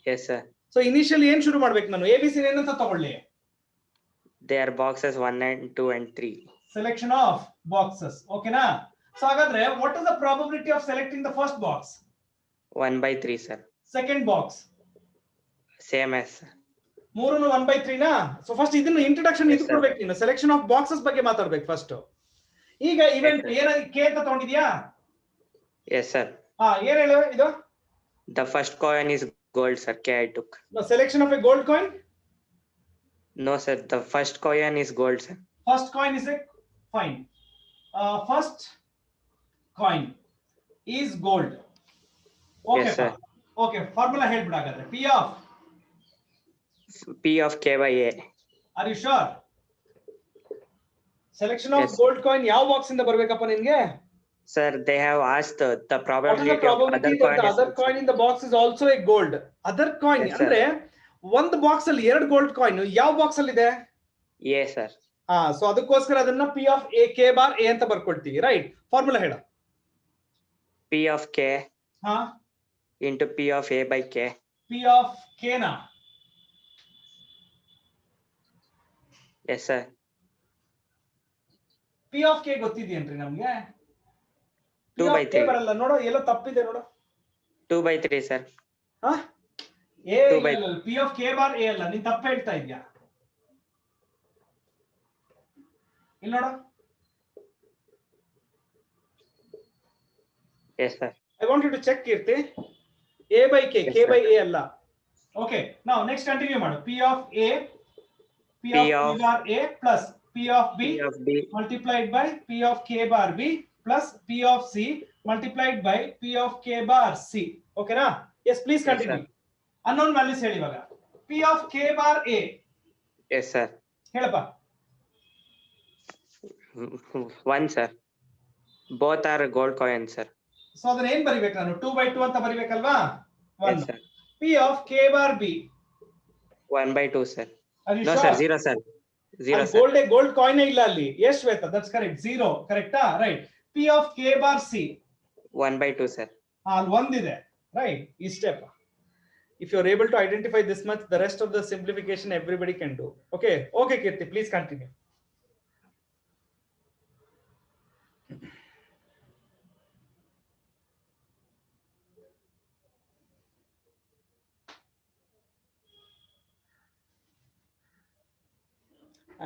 Yes sir. ಸೊ ಇನಿಷಿಯಲ್ ಏನ್ ಶುರು ಮಾಡ್ಬೇಕು ನಾನು? ABC ಏನಂತ ತಗೊಳ್ಳಿ? They are boxes 1 and 2 and 3. Selection of boxes. ಓಕೆನಾ? ಸೊ ಹಾಗಾದ್ರೆ what is the probability of selecting the first box? 1/3 sir. Second box? Same as sir. 3 1/3 ನಾ? ಸೊ ಫಸ್ಟ್ ಇದನ್ನ ಇಂಟ್ರೊಡಕ್ಷನ್ ಇದು ಕೊಡ್ಬೇಕು ನೀನು. ಸೆಲೆಕ್ಷನ್ ಆಫ್ ಬಾಕ್ಸಸ್ ಬಗ್ಗೆ ಮಾತಾಡ್ಬೇಕು ಫಸ್ಟ್. ಈಗ ಇವೆಂಟ್ ಏನಾಗಿ K ಅಂತ ತಗೊಂಡಿದ್ಯಾ? Yes sir. ಏನ್ ಹೇಳು ಇದು? The first coin is gold sir. K I took. No, selection of a gold coin? No sir, the first coin is gold sir. First coin is a fine. First coin is gold. Okay, Yes sir. Okay, formula ಹೇಳ್ಬಿಡ ಹಾಗಾದ್ರೆ. P of K by A. Are you sure? Selection of Yes. gold coin ಯಾವ box ಇಂದ ಬರ್ಬೇಕಪ್ಪ ನಿನ್ಗೆ? Sir, they have asked the probability, What is the probability of that the other coin in the box is also a gold? Other coin Yes, sir. ಅಂದ್ರೆ ಒಂದು box ಅಲ್ಲಿ 2 gold coin ಯಾವ box ಅಲ್ಲಿ ಇದೆ? A sir. So ಅದಕ್ಕೋಸ್ಕರ ಅದನ್ನ P of A K bar A ಅಂತ ಬರ್ಕೊಳ್ತೀವಿ, right? Formula ಹೇಳ. P of K into P of A by K. P of K na? Yes sir. P of K ಗೊತ್ತಿದೆಯೇನ್ರಿ ನಮ್ಗೆ? 2/3 ಬರಲ್ಲ ನೋಡು, ಎಲ್ಲೋ ತಪ್ಪಿದೆ ನೋಡು. 2/3 sir. A P of K bar A ಅಲ್ಲ, ನೀನ್ ತಪ್ಪು ಹೇಳ್ತಾ ಇದ್ಯಾ? ಇಲ್ಲಿ ನೋಡು. Yes sir. I want you to check Kirti. A by K, Yes, K by sir. A ಅಲ್ಲ. Okay, now next continue ಮಾಡು. P of A, P of K bar A plus P of B multiplied by P of K bar B plus P of C multiplied by P of K bar C. Okay na? Yes, please continue. Unknown values ಹೇಳಿ ಇವಾಗ. P of K bar A. Yes sir. ಹೇಳಪ್ಪ. 1 sir. Both are gold coins sir. So ಅದನ್ನ ಏನ್ ಬರಿಬೇಕು ನಾನು? 2/2 ಅಂತ ಬರಿಬೇಕಲ್ವಾ? 1. Yes sir. P of K bar B. 1/2 sir. Are you No sure? sir, 0 sir. 0 sir. Gold coin ಇಲ್ಲ ಅಲ್ಲಿ. Yes, Shweta, that's correct. 0, ಕರೆಕ್ಟಾ? Right. P of K bar C. 1/2 sir. ಅಲ್ಲಿ ಒಂದಿದೆ, right? ಈ step. If you are able to identify this much, the rest of the simplification everybody can do. Okay, okay, Kirti, please continue.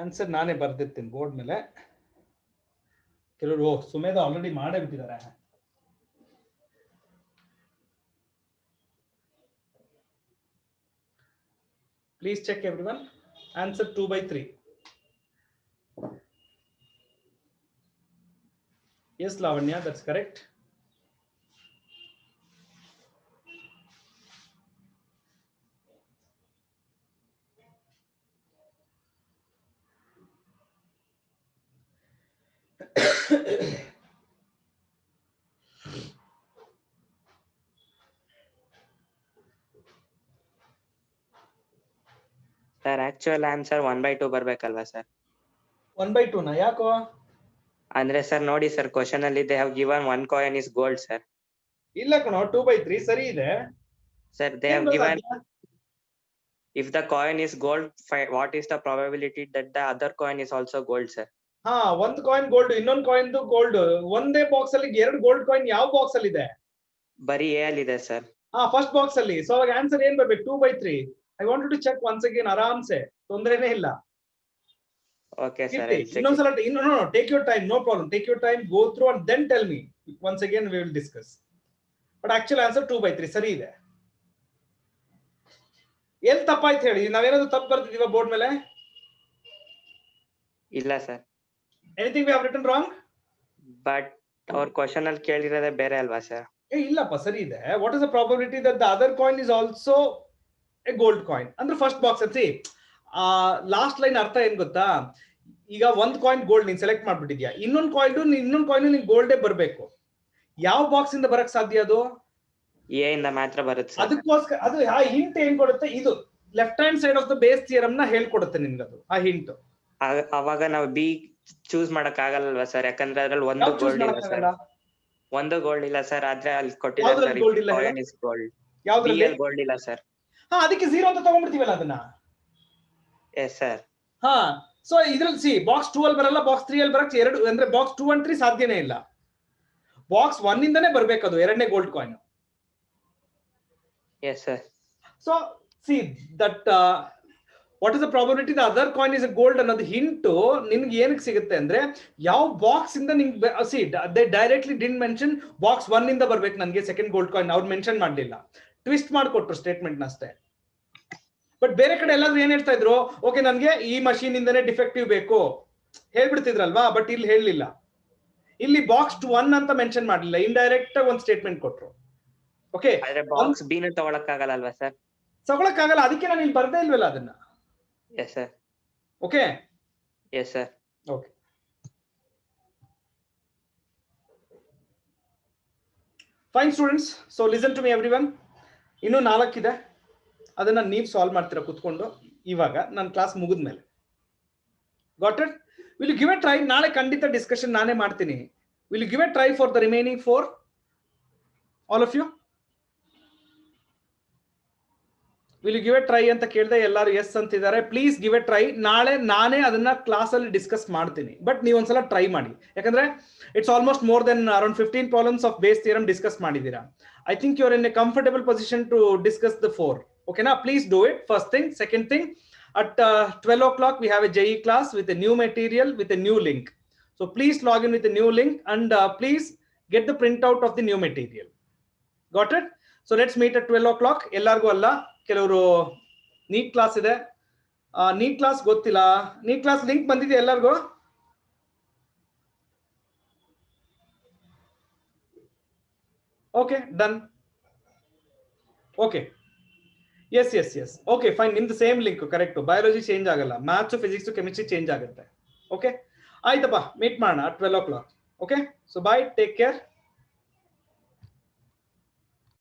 Answer ನಾನೇ ಬರ್ದಿರ್ತೀನಿ board ಮೇಲೆ. ಕೆಲವರು Sumedha already ಮಾಡೇ ಬಿಟ್ಟಿದ್ದಾರೆ. Please check everyone. Answer 2/3. Yes, Lavanya, that's correct. Sir, actual answer 1/2 ಬರ್ಬೇಕಲ್ವಾ sir? 1/2 ನಾ ಯಾಕೋ? ಅಂದ್ರೆ sir ನೋಡಿ sir, question ಅಲ್ಲಿ they have given 1 coin is gold sir. ಇಲ್ಲ ಕಣೋ, 2/3 ಸರಿ ಇದೆ. Sir, they have given if the coin is gold, what is the probability that the other coin is also gold sir? ಹಾ, ಒಂದು coin gold, ಇನ್ನೊಂದು coin gold. ಒಂದೇ box ಅಲ್ಲಿ 2 gold coin ಯಾವ ಬಾಕ್ಸ್ ಅಲ್ಲಿ ಇದೆ? ಬರೀ ಎ ಅಲ್ಲಿ ಇದೆ ಸರ್. ಹಾ, ಫಸ್ಟ್ ಬಾಕ್ಸ್ ಅಲ್ಲಿ. ಸೊ ಅವಾಗ ಆನ್ಸರ್ ಏನ್ ಬರ್ಬೇಕು? 2/3. I wanted to check once again. ಆರಾಮ್ಸೆ, ತೊಂದರೆನೇ ಇಲ್ಲ. Okay sir. ಇನ್ನೊಂದ್ಸಲ no, take your time, no problem. Take your time, go through and then tell me. Once again we will discuss. But actual answer 2/3 ಸರಿ ಇದೆ. ಏನ್ ತಪ್ಪಾಯ್ತು ಹೇಳಿ? ನಾವೇನಾದ್ರು ತಪ್ಪು ಬರ್ತಿದೀವ ಬೋರ್ಡ್ ಮೇಲೆ? ಇಲ್ಲ sir. Anything we have written wrong? But our question ಅಲ್ಲಿ ಕೇಳಿರೋದೇ ಬೇರೆ ಅಲ್ವಾ ಸರ್? ಇಲ್ಲಪ್ಪ, ಸರಿ ಇದೆ. What is the probability that the other coin is also a gold coin? ಅಂದ್ರೆ ಫಸ್ಟ್ ಬಾಕ್ಸ್ ಅಲ್ಲಿ ಲಾಸ್ಟ್ ಲೈನ್ ಅರ್ಥ ಏನ್ ಗೊತ್ತಾ? ಈಗ ಒಂದ್ ಕಾಯಿನ್ ಗೋಲ್ಡ್ ನೀನ್ ಸೆಲೆಕ್ಟ್ ಮಾಡ್ಬಿಟ್ಟಿದ್ಯಾ, ಇನ್ನೊಂದ್ ಕಾಯಿನ್ ನಿನ್ ಗೋಲ್ಡೇ ಬರ್ಬೇಕು. ಯಾವ ಬಾಕ್ಸ್ ಇಂದ ಬರಕ್ ಸಾಧ್ಯ? ಅದು ಎ ಇಂದ ಮಾತ್ರ ಬರುತ್ತೆ. ಅದಕ್ಕೋಸ್ಕರ ಅದು ಆ ಹಿಂಟ್ ಏನ್ ಕೊಡುತ್ತೆ? ಇದು left hand side of the base theorem ನ ಹೇಳ್ಕೊಡುತ್ತೆ ನಿನ್ಗದು, ಆ ಹಿಂಟ್. ಅವಾಗ ನಾವು ಬಿ ಚೂಸ್ ಮಾಡಕ್ ಆಗಲ್ವಾ ಸರ್? ಯಾಕಂದ್ರೆ ಅದ್ರಲ್ಲಿ ಒಂದು ಗೋಲ್ಡ್ ಇಲ್ಲ ಸರ್. ಒಂದು ಗೋಲ್ಡ್ ಇಲ್ಲ ಸರ್, ಆದ್ರೆ ಅಲ್ಲಿ ಕೊಟ್ಟಿದ್ದಾರೆ ಗೋಲ್ಡ್ ಇಲ್ಲ ಸರ್. ಹಾ, ಅದಕ್ಕೆ 0 ಅಂತ ತಗೊಂಡ್ಬಿಡ್ತೀವಲ್ಲ ಅದನ್ನ. Yes sir. ಹಾ, ಸೊ ಇದ್ರಲ್ಲಿ ಬಾಕ್ಸ್ 2 ಅಲ್ಲಿ ಬರಲ್ಲ, ಬಾಕ್ಸ್ 3 ಅಲ್ಲಿ ಬರಕ್ 2 ಅಂದ್ರೆ ಬಾಕ್ಸ್ 2 and 3 ಸಾಧ್ಯನೇ ಇಲ್ಲ. ಬಾಕ್ಸ್ 1 ಇಂದಾನೇ ಬರ್ಬೇಕದು ಎರಡನೇ gold coin. Yes sir. So see that what is the probability the other coin is a gold ಅನ್ನೋದು ಹಿಂಟ್ ನಿನ್ಗೆ ಏನಕ್ಕೆ ಸಿಗುತ್ತೆ ಅಂದ್ರೆ, ಯಾವ ಬಾಕ್ಸ್ ಇಂದ ನಿಂಗೆ they directly didn't mention box 1 ಇಂದ ಬರ್ಬೇಕು ನನ್ಗೆ ಸೆಕೆಂಡ್ ಗೋಲ್ಡ್ ಕಾಯಿನ್. ಅವ್ರು ಮೆನ್ಷನ್ ಮಾಡ್ಲಿಲ್ಲ, ಟ್ವಿಸ್ಟ್ ಮಾಡ್ಕೊಟ್ರು ಸ್ಟೇಟ್ಮೆಂಟ್ ಅಷ್ಟೇ. ಬಟ್ ಬೇರೆ ಕಡೆ ಎಲ್ಲಾದ್ರೂ ಏನ್ ಹೇಳ್ತಾ ಇದ್ರು? ಓಕೆ, ನನ್ಗೆ ಈ ಮಷೀನ್ ಇಂದನೇ ಡಿಫೆಕ್ಟಿವ್ ಬೇಕು ಹೇಳ್ಬಿಡ್ತಿದ್ರಲ್ವಾ. ಬಟ್ ಇಲ್ಲಿ ಹೇಳಲಿಲ್ಲ. ಇಲ್ಲಿ ಬಾಕ್ಸ್ 1 ಅಂತ ಮೆನ್ಷನ್ ಮಾಡ್ಲಿಲ್ಲ, ಇಂಡೈರೆಕ್ಟ್ ಒಂದು ಸ್ಟೇಟ್ಮೆಂಟ್ ಕೊಟ್ರು. ಓಕೆ, ಆದ್ರೆ ಬಾಕ್ಸ್ ಬಿ ನ ತಗೊಳಕ್ ಆಗಲ್ಲ ಅಲ್ವಾ ಸರ್? ತಗೊಳಕ್ ಆಗಲ್ಲ, ಅದಕ್ಕೆ ನಾನು ಇಲ್ಲಿ ಬರ್ದೇ ಇಲ್ವಲ್ಲ ಅದನ್ನ. Yes sir. Okay, yes sir. Okay, fine students. So listen to me everyone. ಇನ್ನು 4 ಇದೆ, ಅದನ್ನ ನೀವು ಸಾಲ್ವ್ ಮಾಡ್ತೀರಾ ಕುತ್ಕೊಂಡು ಇವಾಗ ನನ್ನ ಕ್ಲಾಸ್ ಮುಗಿದ್ಮೇಲೆ. Got it? Will you give a try? ನಾಳೆ ಖಂಡಿತ ಡಿಸ್ಕಷನ್ ನಾನೇ ಮಾಡ್ತೀನಿ. Will you give a try for the remaining 4? All of you will you give a try ಅಂತ ಕೇಳಿದೆ, ಎಲ್ಲರೂ ಎಸ್ ಅಂತಿದ್ದಾರೆ. Please give a try. ನಾಳೆ ನಾನೇ ಅದನ್ನ ಕ್ಲಾಸ್ ಅಲ್ಲಿ ಡಿಸ್ಕಸ್ ಮಾಡ್ತೀನಿ, ಬಟ್ ನೀವು ಒಂದ್ಸಲ ಟ್ರೈ ಮಾಡಿ. ಯಾಕಂದ್ರೆ it's almost more than around 15 problems of Bayes theorem discuss ಮಾಡಿದ್ದೀರಾ. I think you are in a comfortable position to discuss the 4. Okay, now please do it. First thing. Second thing, at 12 o'clock we have a JE class with a new material with a new link. So please log in with a new link and please get the printout of the new material. Got it? So let's meet at 12 o'clock. Ellargu alla, ಕೆಲವರು NEET class ಇದೆ. NEET class ಗೊತ್ತಿಲ್ಲ, NEET class link ಬಂದಿದೆ ಎಲ್ಲರಿಗೂ? Okay, done. Okay, yes okay fine. ನಿಮ್ದು same link correct. Biology change ಆಗಲ್ಲ, maths, physics, chemistry change ಆಗುತ್ತೆ. Okay, ಆಯ್ತಪ್ಪ, meet ಮಾಡೋಣ at 12 o'clock. Okay, so bye, take care.